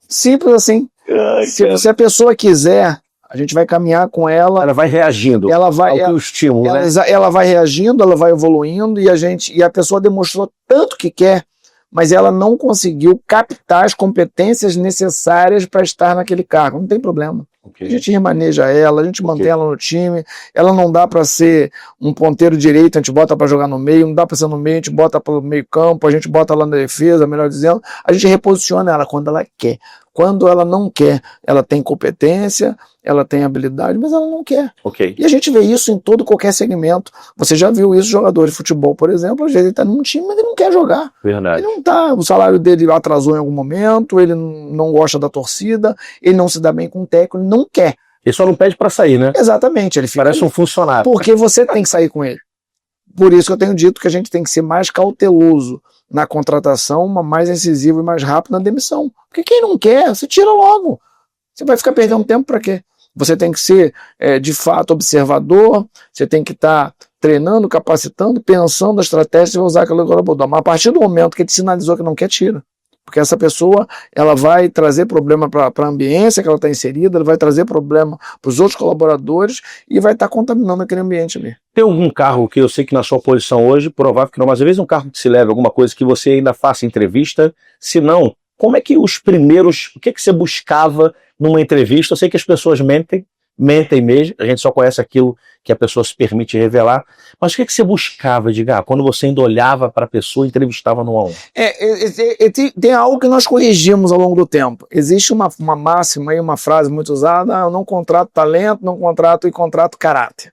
Simples assim. Ai, se a pessoa quiser, a gente vai caminhar com ela. Ela vai reagindo ela vai, ao que o estímulo, né? Ela vai reagindo, ela vai evoluindo e a pessoa demonstrou tanto que quer, mas ela não conseguiu captar as competências necessárias para estar naquele cargo. Não tem problema. Okay. A gente remaneja ela, a gente mantém ela no time, ela não dá para ser um ponteiro direito, a gente bota para jogar no meio, não dá para ser no meio, a gente bota para o meio campo, a gente bota lá na defesa, melhor dizendo, a gente reposiciona ela quando ela quer. Quando ela não quer, ela tem competência, ela tem habilidade, mas ela não quer. Okay. E a gente vê isso em todo qualquer segmento. Você já viu isso, jogador de futebol, por exemplo, às vezes ele está num time, mas ele não quer jogar. Verdade. Ele não tá, o salário dele atrasou em algum momento, ele não gosta da torcida, ele não se dá bem com o técnico, ele não quer. Ele só não pede para sair, né? Exatamente. Ele fica parece um funcionário. Porque você tem que sair com ele. Por isso que eu tenho dito que a gente tem que ser mais cauteloso na contratação, mais incisivo e mais rápido na demissão. Porque quem não quer, você tira logo. Você vai ficar perdendo tempo para quê? Você tem que ser, de fato, observador, você tem que estar treinando, capacitando, pensando a estratégia, você vai usar aquela coisa. Mas a partir do momento que ele sinalizou que não quer, tira. Porque essa pessoa, ela vai trazer problema para a ambiência que ela está inserida, ela vai trazer problema para os outros colaboradores e vai estar contaminando aquele ambiente ali. Tem algum carro que eu sei que na sua posição hoje, provável que não, mas às vezes um carro que se leve alguma coisa que você ainda faça entrevista, se não, como é que os primeiros, o que você buscava numa entrevista? Eu sei que as pessoas mentem mesmo, a gente só conhece aquilo que a pessoa se permite revelar, mas o que você buscava, Edgar, quando você ainda olhava para a pessoa e entrevistava no A1? Tem algo que nós corrigimos ao longo do tempo. Existe uma máxima e uma frase muito usada, eu não contrato talento, não contrato e contrato caráter.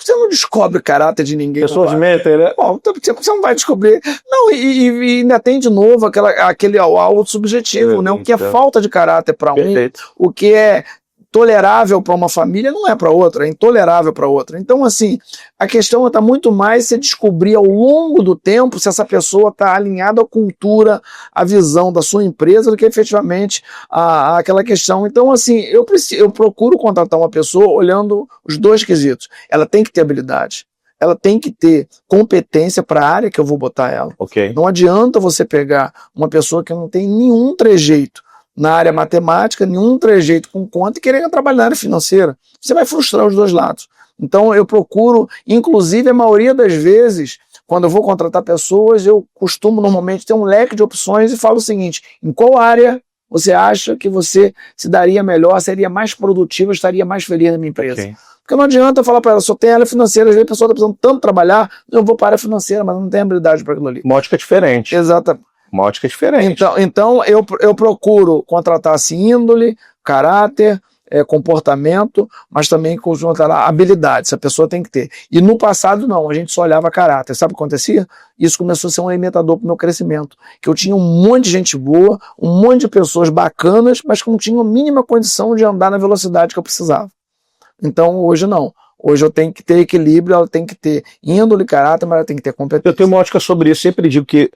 Você não descobre caráter de ninguém. Pessoas mentem, né? Bom, você não vai descobrir. Não, e ainda tem de novo aquele algo subjetivo, né? O que é falta de caráter para um, o que é tolerável para uma família não é para outra, é intolerável para outra. Então, assim, a questão está muito mais se descobrir ao longo do tempo se essa pessoa está alinhada à cultura, à visão da sua empresa, do que efetivamente aquela questão. Então, assim, eu procuro contratar uma pessoa olhando os dois quesitos. Ela tem que ter habilidade. Ela tem que ter competência para a área que eu vou botar ela. Okay. Não adianta você pegar uma pessoa que não tem nenhum trejeito na área matemática, nenhum trejeito com conta e querer trabalhar na área financeira. Você vai frustrar os dois lados. Então eu procuro, inclusive a maioria das vezes, quando eu vou contratar pessoas, eu costumo normalmente ter um leque de opções e falo o seguinte, em qual área você acha que você se daria melhor, seria mais produtivo, estaria mais feliz na minha empresa? Okay. Porque não adianta eu falar para ela, só tem área financeira, às vezes a pessoa está precisando tanto trabalhar, eu vou para a área financeira, mas não tem habilidade para aquilo ali. Uma ótica diferente. Exatamente. Uma ótica diferente. Então eu procuro contratar assim, índole, caráter, comportamento, mas também contratar habilidade, essa pessoa tem que ter. E no passado não, a gente só olhava caráter. Sabe o que acontecia? Isso começou a ser um alimentador para o meu crescimento. Que eu tinha um monte de gente boa, um monte de pessoas bacanas, mas que não tinham a mínima condição de andar na velocidade que eu precisava. Então hoje não. Hoje eu tenho que ter equilíbrio, ela tem que ter índole, caráter, mas ela tem que ter competência. Eu tenho uma ótica sobre isso, sempre digo que,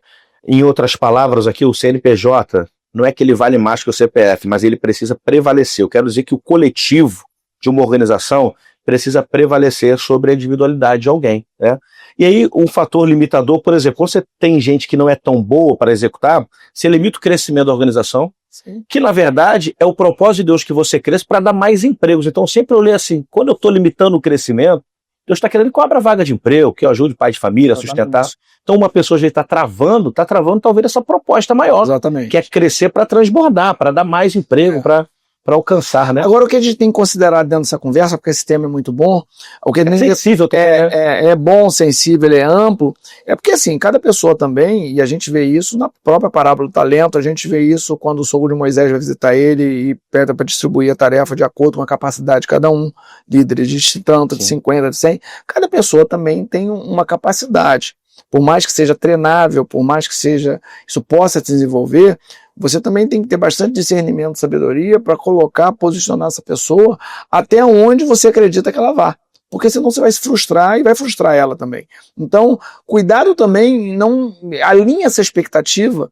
em outras palavras aqui, o CNPJ não é que ele vale mais que o CPF, mas ele precisa prevalecer. Eu quero dizer que o coletivo de uma organização precisa prevalecer sobre a individualidade de alguém, né? E aí um fator limitador, por exemplo, quando você tem gente que não é tão boa para executar, você limita o crescimento da organização, sim, que na verdade é o propósito de Deus que você cresça para dar mais empregos. Então sempre eu leio assim, quando eu estou limitando o crescimento, Deus está querendo que eu abra vaga de emprego, que eu ajude o pai de família a sustentar. Então uma pessoa já está travando talvez essa proposta maior. Exatamente. Que é crescer para transbordar, para dar mais emprego, para alcançar, né? Agora o que a gente tem que considerar dentro dessa conversa, porque esse tema é muito bom, o que sensível também, é bom, sensível, ele é amplo, é porque assim, cada pessoa também, e a gente vê isso na própria parábola do talento, a gente vê isso quando o sogro de Moisés vai visitar ele e pede para distribuir a tarefa de acordo com a capacidade de cada um, líderes de tanto, de 50, de 100, cada pessoa também tem uma capacidade. Por mais que seja treinável, por mais que isso possa se desenvolver, você também tem que ter bastante discernimento e sabedoria para posicionar essa pessoa até onde você acredita que ela vá. porque senão você vai se frustrar e vai frustrar ela também. Então, cuidado também, não alinhe essa expectativa,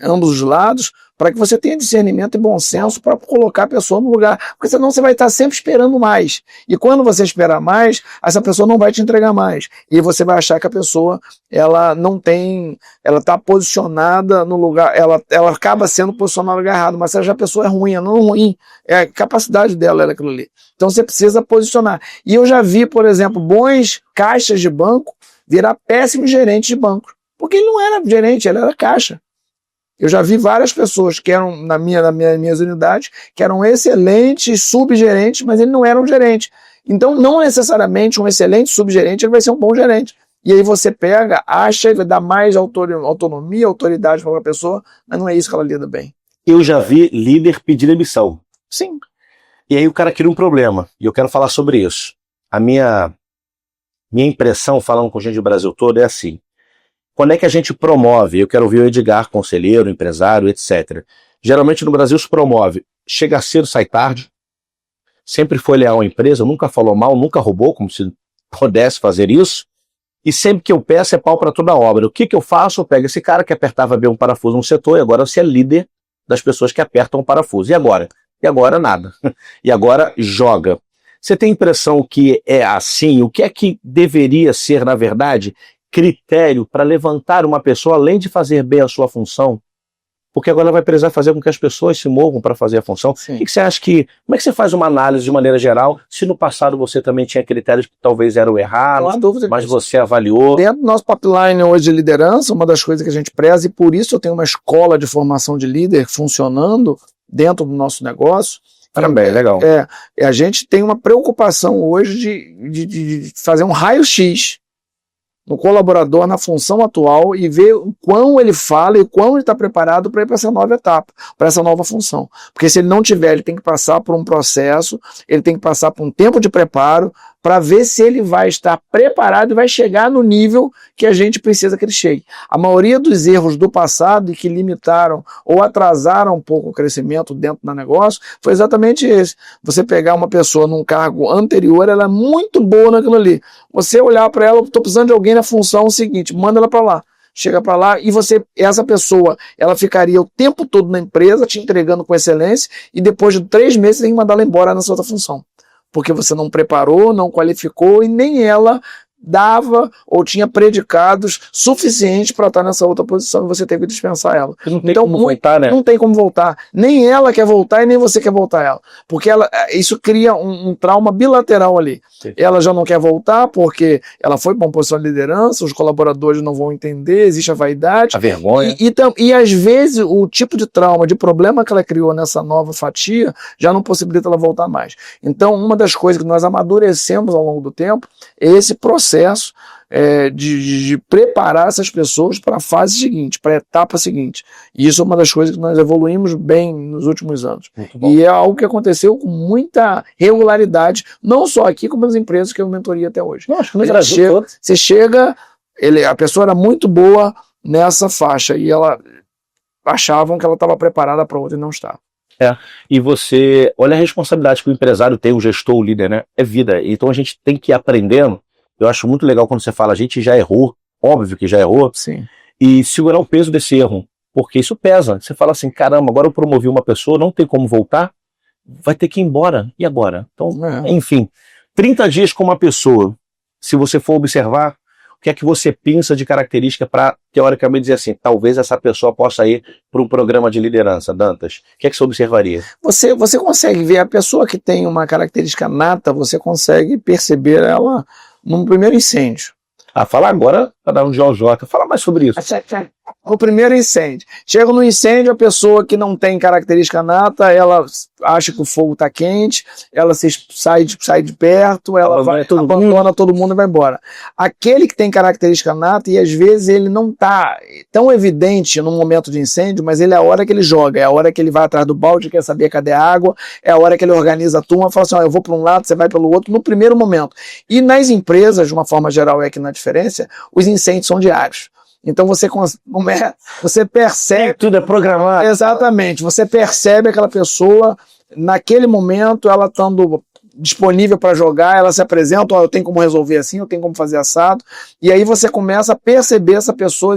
ambos os lados, para que você tenha discernimento e bom senso para colocar a pessoa no lugar, porque senão você vai estar sempre esperando mais. E quando você esperar mais, essa pessoa não vai te entregar mais. E você vai achar que a pessoa, ela não tem, ela está posicionada no lugar, ela acaba sendo posicionada no lugar errado, mas se a pessoa é ruim, não ruim, é a capacidade dela, era aquilo ali. Então você precisa posicionar. E eu já vi, por exemplo, bons caixas de banco virar péssimos gerentes de banco, porque ele não era gerente, ele era caixa. Eu já vi várias pessoas que eram, nas minhas unidades, que eram excelentes subgerentes, mas ele não era um gerente. Então, não necessariamente um excelente subgerente ele vai ser um bom gerente. E aí você pega, acha, ele dá mais autonomia, autoridade para uma pessoa, mas não é isso que ela lida bem. Eu já vi líder pedir demissão. Sim. E aí o cara cria um problema, e eu quero falar sobre isso. A minha impressão, falando com gente do Brasil todo, é assim. Quando é que a gente promove? Eu quero ouvir o Edgar, conselheiro, empresário, etc. Geralmente no Brasil se promove. Chega cedo, sai tarde. Sempre foi leal à empresa, nunca falou mal, nunca roubou, como se pudesse fazer isso. E sempre que eu peço é pau para toda obra. O que eu faço? Eu pego esse cara que apertava bem um parafuso no setor e agora você é líder das pessoas que apertam o parafuso. E agora? E agora nada. E agora joga. Você tem a impressão que é assim? O que é que deveria ser, na verdade, critério para levantar uma pessoa, além de fazer bem a sua função? Porque agora ela vai precisar fazer com que as pessoas se movam para fazer a função. Sim. O que você acha que... Como é que você faz uma análise de maneira geral, se no passado você também tinha critérios que talvez eram errados, mas você avaliou? Dentro do nosso pipeline hoje de liderança, uma das coisas que a gente preza, e por isso eu tenho uma escola de formação de líder funcionando dentro do nosso negócio. Também, legal. A gente tem uma preocupação hoje de fazer um raio-x no colaborador, na função atual, e ver o quão ele fala e o quão ele está preparado para ir para essa nova etapa, para essa nova função. Porque se ele não tiver, ele tem que passar por um processo, ele tem que passar por um tempo de preparo, para ver se ele vai estar preparado e vai chegar no nível que a gente precisa que ele chegue. A maioria dos erros do passado e que limitaram ou atrasaram um pouco o crescimento dentro do negócio foi exatamente esse. Você pegar uma pessoa num cargo anterior, ela é muito boa naquilo ali. Você olhar para ela, estou precisando de alguém na função seguinte, manda ela para lá. Chega para lá e essa pessoa, ela ficaria o tempo todo na empresa, te entregando com excelência, e depois de 3 meses tem que mandar ela embora nessa outra função. Porque você não preparou, não qualificou e nem ela dava ou tinha predicados suficientes para estar nessa outra posição e você teve que dispensar ela. Não tem como voltar, né? Não tem como voltar. Nem ela quer voltar e nem você quer voltar ela. Porque isso cria um trauma bilateral ali. Sim. Ela já não quer voltar porque ela foi para uma posição de liderança, os colaboradores não vão entender, existe a vaidade. A vergonha. E às vezes o tipo de trauma, de problema que ela criou nessa nova fatia já não possibilita ela voltar mais. Então, uma das coisas que nós amadurecemos ao longo do tempo é esse processo de preparar essas pessoas para a fase seguinte, para a etapa seguinte. E isso é uma das coisas que nós evoluímos bem nos últimos anos. E é algo que aconteceu com muita regularidade, não só aqui, como nas empresas que eu mentoria até hoje. Não, acho que no Brasil todo. Você chega, a pessoa era muito boa nessa faixa e ela achavam que ela estava preparada para outra e não estava. E você, olha a responsabilidade que o empresário tem, o gestor, o líder, né? É vida. Então a gente tem que ir aprendendo. Eu acho muito legal quando você fala, a gente já errou, óbvio que já errou, sim, e segurar o peso desse erro, porque isso pesa. Você fala assim, caramba, agora eu promovi uma pessoa, não tem como voltar, vai ter que ir embora, e agora? Então, enfim, 30 dias com uma pessoa, se você for observar, o que é que você pensa de característica para, teoricamente, dizer assim, talvez essa pessoa possa ir para um programa de liderança, Dantas? O que é que você observaria? Você consegue ver a pessoa que tem uma característica nata, você consegue perceber ela num primeiro incêndio. Fala agora para dar um Jojoca. Fala mais sobre isso. O primeiro incêndio. Chega no incêndio, a pessoa que não tem característica nata, ela acha que o fogo está quente, ela sai de perto, ela abandona todo mundo e vai embora. Aquele que tem característica nata, e às vezes ele não está tão evidente no momento de incêndio, mas ele é a hora que ele joga, é a hora que ele vai atrás do balde, quer saber cadê a água, é a hora que ele organiza a turma, fala assim, eu vou para um lado, você vai pelo outro, no primeiro momento. E nas empresas, de uma forma geral, é aqui na diferença, os incêndios são diários. Então você percebe... Tudo é programado. Exatamente. Você percebe aquela pessoa, naquele momento, ela estando disponível para jogar, ela se apresenta, eu tenho como resolver assim, eu tenho como fazer assado, e aí você começa a perceber essa pessoa,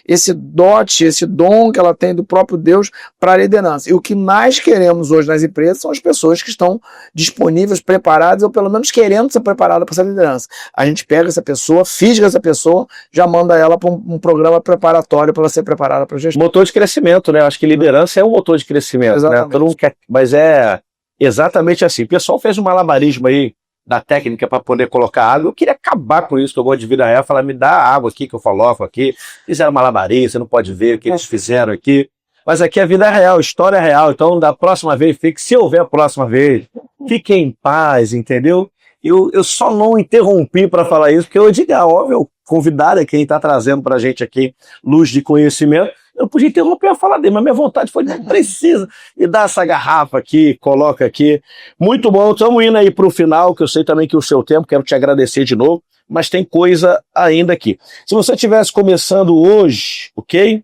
esse dote, esse dom que ela tem do próprio Deus para a liderança. E o que nós queremos hoje nas empresas são as pessoas que estão disponíveis, preparadas, ou pelo menos querendo ser preparadas para essa liderança. A gente pega essa pessoa, fisga essa pessoa, já manda ela para um programa preparatório para ela ser preparada para a gestão. Motor de crescimento, né? Acho que liderança é um motor de crescimento, né? Todo mundo quer, mas é exatamente assim. O pessoal fez um malabarismo aí da técnica para poder colocar água. Eu queria acabar com isso, que eu gosto de vida real, falar, me dá água aqui, que eu coloco aqui. Fizeram malabarismo, você não pode ver o que eles fizeram aqui. Mas aqui a vida é real, história é real. Então, da próxima vez, se houver a próxima vez, fique em paz, entendeu? Eu só não interrompi para falar isso, porque eu digo, óbvio, o convidado é quem está trazendo para a gente aqui luz de conhecimento. Eu podia interromper a fala dele, mas minha vontade foi, não precisa. Me dá essa garrafa aqui, coloca aqui. Muito bom, estamos indo aí para o final, que eu sei também que o seu tempo, quero te agradecer de novo, mas tem coisa ainda aqui. Se você estivesse começando hoje, ok?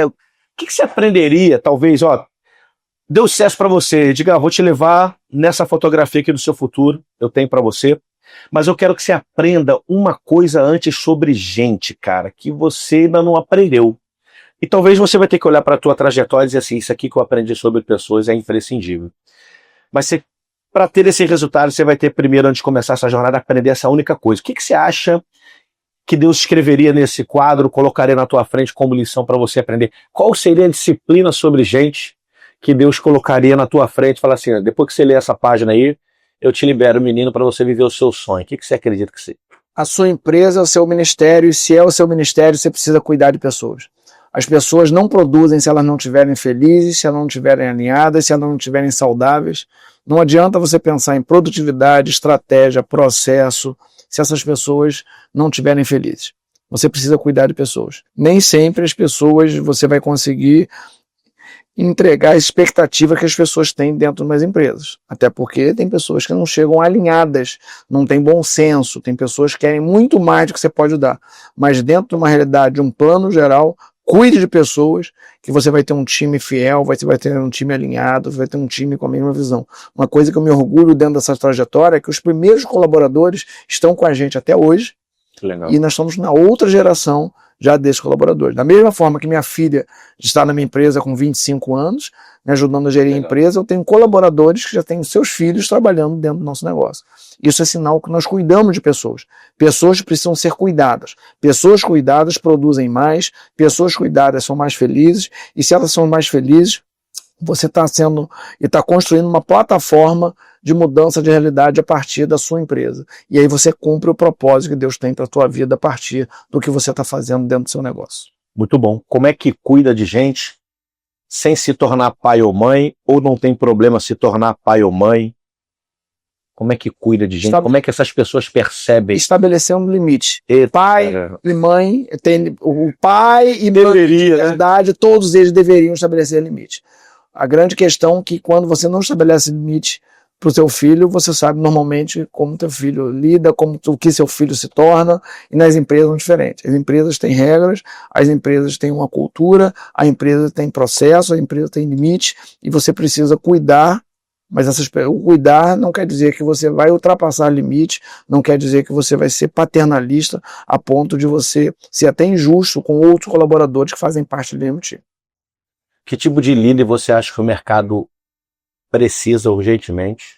O que você aprenderia, talvez, deu sucesso para você, diga, vou te levar nessa fotografia aqui do seu futuro, eu tenho para você, mas eu quero que você aprenda uma coisa antes sobre gente, cara, que você ainda não aprendeu. E talvez você vai ter que olhar para a tua trajetória e dizer assim, isso aqui que eu aprendi sobre pessoas é imprescindível. Mas para ter esse resultado, você vai ter primeiro, antes de começar essa jornada, aprender essa única coisa. O que você acha que Deus escreveria nesse quadro, colocaria na tua frente como lição para você aprender? Qual seria a disciplina sobre gente que Deus colocaria na tua frente e falar assim, depois que você ler essa página aí, eu te libero, menino, para você viver o seu sonho. O que você acredita que seja? A sua empresa é o seu ministério, e se é o seu ministério, você precisa cuidar de pessoas. As pessoas não produzem se elas não estiverem felizes, se elas não estiverem alinhadas, se elas não estiverem saudáveis. Não adianta você pensar em produtividade, estratégia, processo, se essas pessoas não estiverem felizes. Você precisa cuidar de pessoas. Nem sempre as pessoas você vai conseguir entregar a expectativa que as pessoas têm dentro de umas empresas. Até porque tem pessoas que não chegam alinhadas, não tem bom senso, tem pessoas que querem muito mais do que você pode dar. Mas dentro de uma realidade, de um plano geral, cuide de pessoas, que você vai ter um time fiel, você vai ter um time alinhado, vai ter um time com a mesma visão. Uma coisa que eu me orgulho dentro dessa trajetória é que os primeiros colaboradores estão com a gente até hoje. Que legal. E nós estamos na outra geração já desses colaboradores. Da mesma forma que minha filha está na minha empresa com 25 anos, me ajudando a gerir a empresa, eu tenho colaboradores que já têm seus filhos trabalhando dentro do nosso negócio. Isso é sinal que nós cuidamos de pessoas. Pessoas precisam ser cuidadas. Pessoas cuidadas produzem mais, pessoas cuidadas são mais felizes, e se elas são mais felizes, você está construindo uma plataforma de mudança de realidade a partir da sua empresa. E aí você cumpre o propósito que Deus tem para a tua vida a partir do que você está fazendo dentro do seu negócio. Muito bom. Como é que cuida de gente sem se tornar pai ou mãe, ou não tem problema se tornar pai ou mãe? Como é que cuida de gente? Como é que essas pessoas percebem? Estabelecer um limite. Eita, pai e mãe, o pai e deveria, mãe, na verdade, todos eles deveriam estabelecer limite. A grande questão é que quando você não estabelece limite para o seu filho, você sabe normalmente como teu filho lida, o que seu filho se torna, e nas empresas é diferente. As empresas têm regras, as empresas têm uma cultura, a empresa tem processo, a empresa tem limite, e você precisa cuidar, mas o cuidar não quer dizer que você vai ultrapassar limite, não quer dizer que você vai ser paternalista a ponto de você ser até injusto com outros colaboradores que fazem parte do mesmo time. Que tipo de líder você acha que o mercado precisa urgentemente?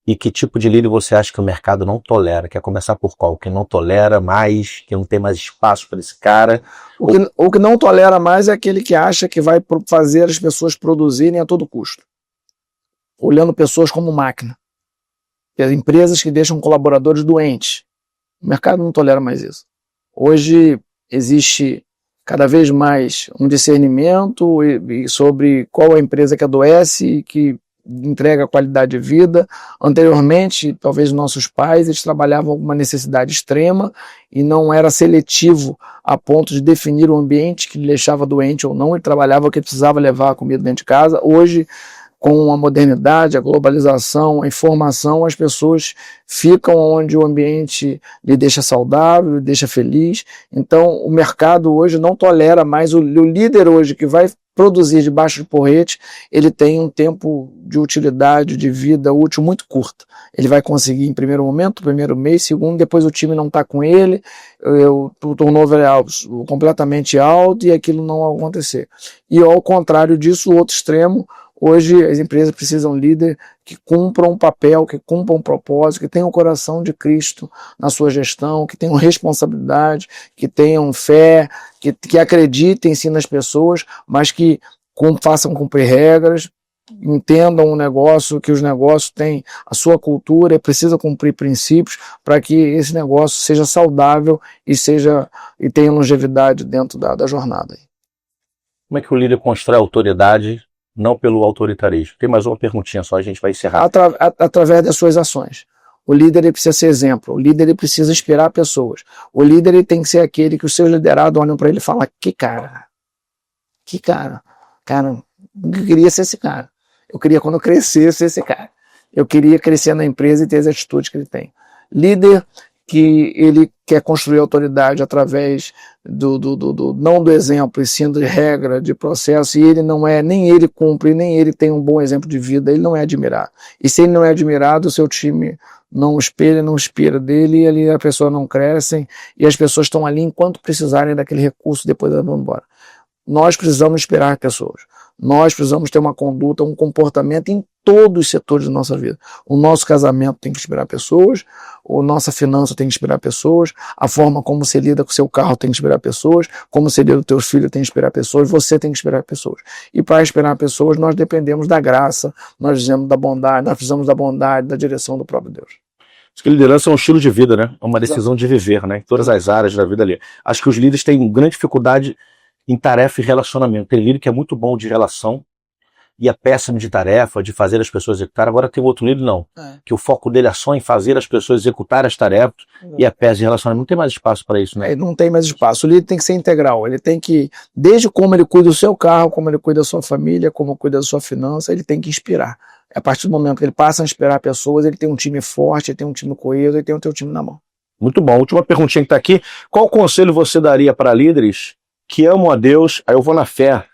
E que tipo de líder você acha que o mercado não tolera? Quer começar por qual? Que não tolera mais, que não tem mais espaço para esse cara? O que não tolera mais é aquele que acha que vai fazer as pessoas produzirem a todo custo. Olhando pessoas como máquina. E as empresas que deixam colaboradores doentes. O mercado não tolera mais isso. Hoje existe cada vez mais um discernimento sobre qual a empresa que adoece e que entrega qualidade de vida. Anteriormente, talvez nossos pais, eles trabalhavam com uma necessidade extrema e não era seletivo a ponto de definir o ambiente que lhe deixava doente ou não. Ele trabalhava o que precisava levar a comida dentro de casa. Hoje, com a modernidade, a globalização, a informação, as pessoas ficam onde o ambiente lhe deixa saudável, lhe deixa feliz. Então, o mercado hoje não tolera mais o líder hoje que vai produzir debaixo de porrete, ele tem um tempo de utilidade, de vida útil muito curto. Ele vai conseguir em primeiro momento, primeiro mês, segundo, depois o time não está com ele, o turnover é completamente alto e aquilo não vai acontecer. E ao contrário disso, o outro extremo, hoje as empresas precisam de líder que cumpram um papel, que cumpram um propósito, que tenham o coração de Cristo na sua gestão, que tenham responsabilidade, que tenham fé, que acreditem sim nas pessoas, mas que façam cumprir regras, entendam o negócio, que os negócios têm a sua cultura e precisa cumprir princípios para que esse negócio seja saudável e tenha longevidade dentro da jornada. Como é que o líder constrói autoridade, não pelo autoritarismo? Tem mais uma perguntinha só, a gente vai encerrar. Através das suas ações. O líder ele precisa ser exemplo, o líder ele precisa inspirar pessoas. O líder ele tem que ser aquele que os seus liderados olham para ele e falam, que cara, eu queria ser esse cara. Eu queria, quando eu crescer, ser esse cara. Eu queria crescer na empresa e ter as atitudes que ele tem. Líder que ele quer construir autoridade através não do exemplo, e sim de regra, de processo, e ele não é, nem ele cumpre, nem ele tem um bom exemplo de vida, ele não é admirado. E se ele não é admirado, o seu time não espelha, não inspira dele, e ali a pessoa não cresce, e as pessoas estão ali enquanto precisarem daquele recurso, depois elas vão embora. Nós precisamos inspirar pessoas. Nós precisamos ter uma conduta, um comportamento em todos os setores da nossa vida. O nosso casamento tem que inspirar pessoas, a nossa finança tem que inspirar pessoas, a forma como você lida com o seu carro tem que inspirar pessoas, como você lida com os teus filhos tem que inspirar pessoas, você tem que inspirar pessoas. E para inspirar pessoas, nós dependemos da graça, nós precisamos da bondade, nós precisamos da bondade, da direção do próprio Deus. Acho que liderança é um estilo de vida, né? É uma decisão de viver, né? Em todas as áreas da vida ali. Acho que os líderes têm grande dificuldade em tarefa e relacionamento. Tem líder que é muito bom de relação e é péssimo de tarefa, de fazer as pessoas executar. Agora tem outro líder, não. Que o foco dele é só em fazer as pessoas executar as tarefas e é péssimo de relacionamento. Não tem mais espaço para isso, né? Não tem mais espaço. O líder tem que ser integral. Ele tem que, desde como ele cuida do seu carro, como ele cuida da sua família, como cuida da sua finança, ele tem que inspirar. A partir do momento que ele passa a inspirar pessoas, ele tem um time forte, ele tem um time coeso, ele tem o teu time na mão. Muito bom. Última perguntinha que está aqui. Qual conselho você daria para líderes que amam a Deus, aí eu vou na fé,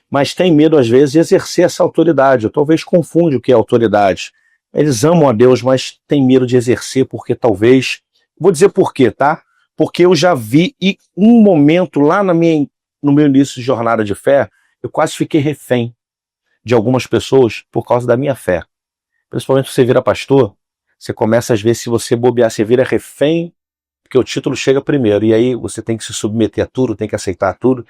mas tem medo às vezes de exercer essa autoridade, ou talvez confunde o que é autoridade. Eles amam a Deus, mas tem medo de exercer porque talvez, vou dizer por quê, tá? Porque eu já vi e um momento lá no meu início de jornada de fé, eu quase fiquei refém de algumas pessoas por causa da minha fé. Principalmente se você vira pastor, você começa às vezes, se você bobear, você vira refém, porque o título chega primeiro, e aí você tem que se submeter a tudo, tem que aceitar tudo.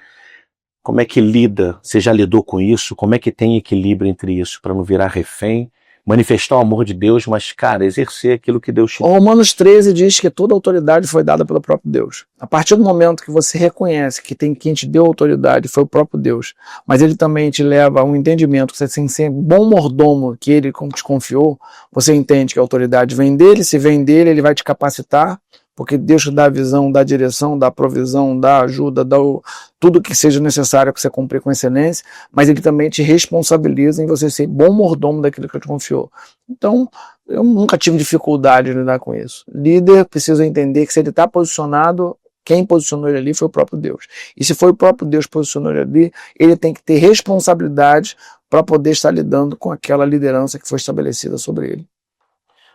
Como é que lida? Você já lidou com isso? Como é que tem equilíbrio entre isso, para não virar refém, manifestar o amor de Deus, mas, cara, exercer aquilo que Deus te deu? Romanos 13 diz que toda autoridade foi dada pelo próprio Deus. A partir do momento que você reconhece que quem te deu autoridade foi o próprio Deus, mas ele também te leva a um entendimento que você tem que ser bom mordomo que ele te confiou, você entende que a autoridade vem dele, se vem dele, ele vai te capacitar, porque Deus te dá a visão, dá a direção, dá a provisão, dá a ajuda, dá tudo que seja necessário para você cumprir com excelência, mas ele também te responsabiliza em você ser bom mordomo daquilo que ele te confiou. Então, eu nunca tive dificuldade de lidar com isso. Líder precisa entender que se ele está posicionado, quem posicionou ele ali foi o próprio Deus. E se foi o próprio Deus que posicionou ele ali, ele tem que ter responsabilidade para poder estar lidando com aquela liderança que foi estabelecida sobre ele.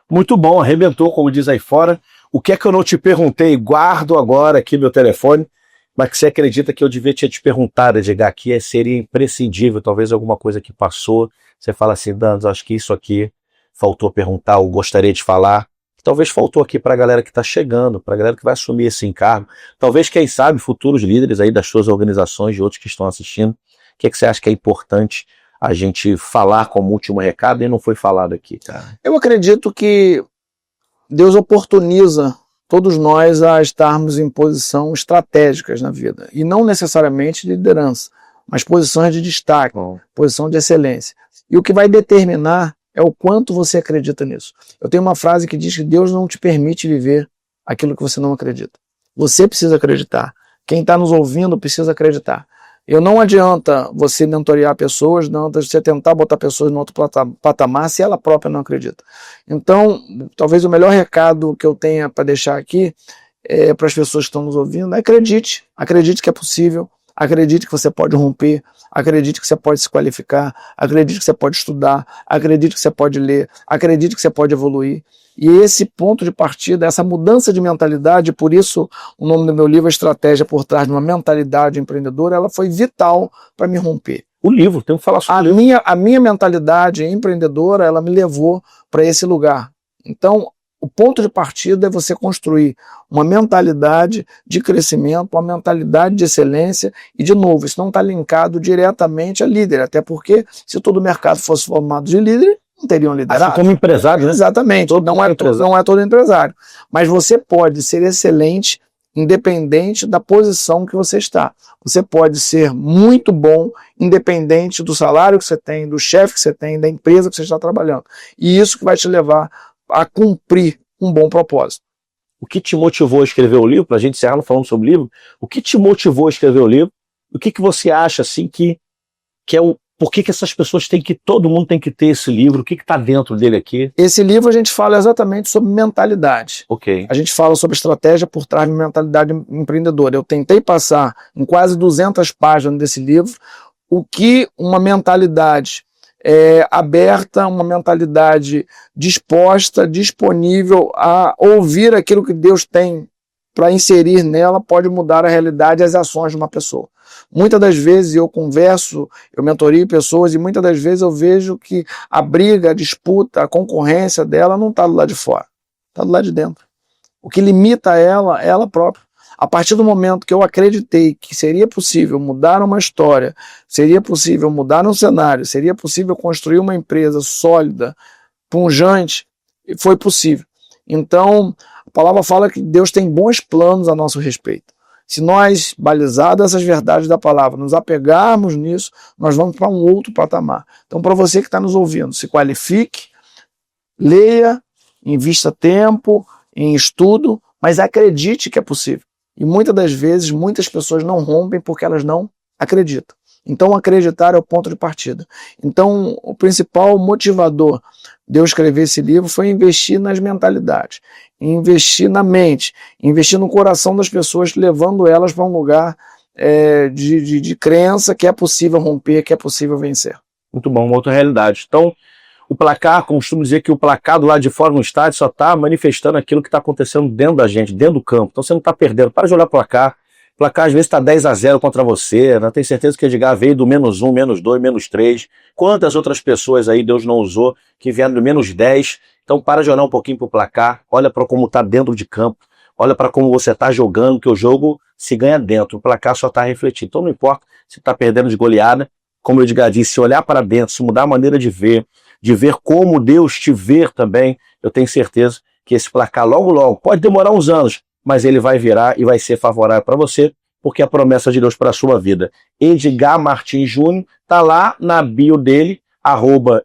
Muito bom, arrebentou, como diz aí fora. O que é que eu não te perguntei? Guardo agora aqui meu telefone, mas que você acredita que eu devia ter te perguntado, Edgar, aqui seria imprescindível, talvez alguma coisa que passou, você fala assim, Dantas, acho que isso aqui faltou perguntar, ou gostaria de falar, talvez faltou aqui para a galera que está chegando, para a galera que vai assumir esse encargo, talvez, quem sabe, futuros líderes aí das suas organizações, de outros que estão assistindo, o que é que você acha que é importante a gente falar como último recado e não foi falado aqui, cara? Eu acredito que Deus oportuniza todos nós a estarmos em posições estratégicas na vida, e não necessariamente de liderança, mas posições de destaque, posição de excelência. E o que vai determinar é o quanto você acredita nisso. Eu tenho uma frase que diz que Deus não te permite viver aquilo que você não acredita. Você precisa acreditar. Quem está nos ouvindo precisa acreditar. Eu não adianta você mentorear pessoas, não adianta você tentar botar pessoas no outro patamar se ela própria não acredita. Então, talvez o melhor recado que eu tenha para deixar aqui para as pessoas que estão nos ouvindo, acredite que é possível, acredite que você pode romper, acredite que você pode se qualificar, acredite que você pode estudar, acredite que você pode ler, acredite que você pode evoluir. E esse ponto de partida, essa mudança de mentalidade, por isso o nome do meu livro, A Estratégia por Trás de uma Mentalidade Empreendedora, ela foi vital para me romper. O livro, tem que falar sobre o livro. A minha mentalidade empreendedora, ela me levou para esse lugar. Então, o ponto de partida é você construir uma mentalidade de crescimento, uma mentalidade de excelência, e de novo, isso não está linkado diretamente a líder, até porque se todo o mercado fosse formado de líder, não teriam liderado. Assim como empresário, né? Exatamente, não é todo empresário. Mas você pode ser excelente independente da posição que você está. Você pode ser muito bom independente do salário que você tem, do chefe que você tem, da empresa que você está trabalhando. E isso que vai te levar a cumprir um bom propósito. O que te motivou a escrever o livro, para a gente encerrar falando sobre o livro, o que te motivou a escrever o livro? O que você acha assim que é o por que essas pessoas todo mundo tem que ter esse livro? O que está dentro dele aqui? Esse livro a gente fala exatamente sobre mentalidade. Ok. A gente fala sobre estratégia por trás de mentalidade empreendedora. Eu tentei passar em quase 200 páginas desse livro o que uma mentalidade aberta, uma mentalidade disposta, disponível a ouvir aquilo que Deus tem para inserir nela pode mudar a realidade e as ações de uma pessoa. Muitas das vezes eu converso, eu mentorio pessoas e muitas das vezes eu vejo que a briga, a disputa, a concorrência dela não está do lado de fora, está do lado de dentro. O que limita ela é ela própria. A partir do momento que eu acreditei que seria possível mudar uma história, seria possível mudar um cenário, seria possível construir uma empresa sólida, pujante, foi possível. Então, a palavra fala que Deus tem bons planos a nosso respeito. Se nós, balizados essas verdades da palavra, nos apegarmos nisso, nós vamos para um outro patamar. Então, para você que está nos ouvindo, se qualifique, leia, invista tempo em estudo, mas acredite que é possível. E muitas das vezes, muitas pessoas não rompem porque elas não acreditam. Então, acreditar é o ponto de partida. Então, o principal motivador de eu escrever esse livro foi investir nas mentalidades, investir na mente, investir no coração das pessoas, levando elas para um lugar de crença que é possível romper, que é possível vencer. Muito bom, uma outra realidade. Então, o placar, costumo dizer que o placar do lado de fora no estádio só está manifestando aquilo que está acontecendo dentro da gente, dentro do campo. Então você não está perdendo. Para de olhar para o placar. O placar às vezes está 10-0 contra você. Não tenho certeza que o Edgar veio do -1, -2, -3. Quantas outras pessoas aí Deus não usou que vieram do -10. Então para de olhar um pouquinho para o placar. Olha para como está dentro de campo. Olha para como você está jogando, que o jogo se ganha dentro. O placar só está refletindo. Então não importa se está perdendo de goleada. Como o Edgar disse, se olhar para dentro, se mudar a maneira de ver como Deus te ver também, eu tenho certeza que esse placar logo, pode demorar uns anos, mas ele vai virar e vai ser favorável para você, porque é a promessa de Deus para a sua vida. Edgar Martins Júnior, está lá na bio dele,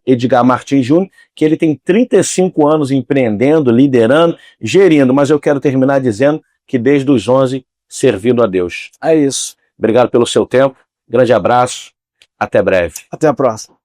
@Edgar Martins Júnior, que ele tem 35 anos empreendendo, liderando, gerindo, mas eu quero terminar dizendo que desde os 11, servindo a Deus. É isso. Obrigado pelo seu tempo, grande abraço, até breve. Até a próxima.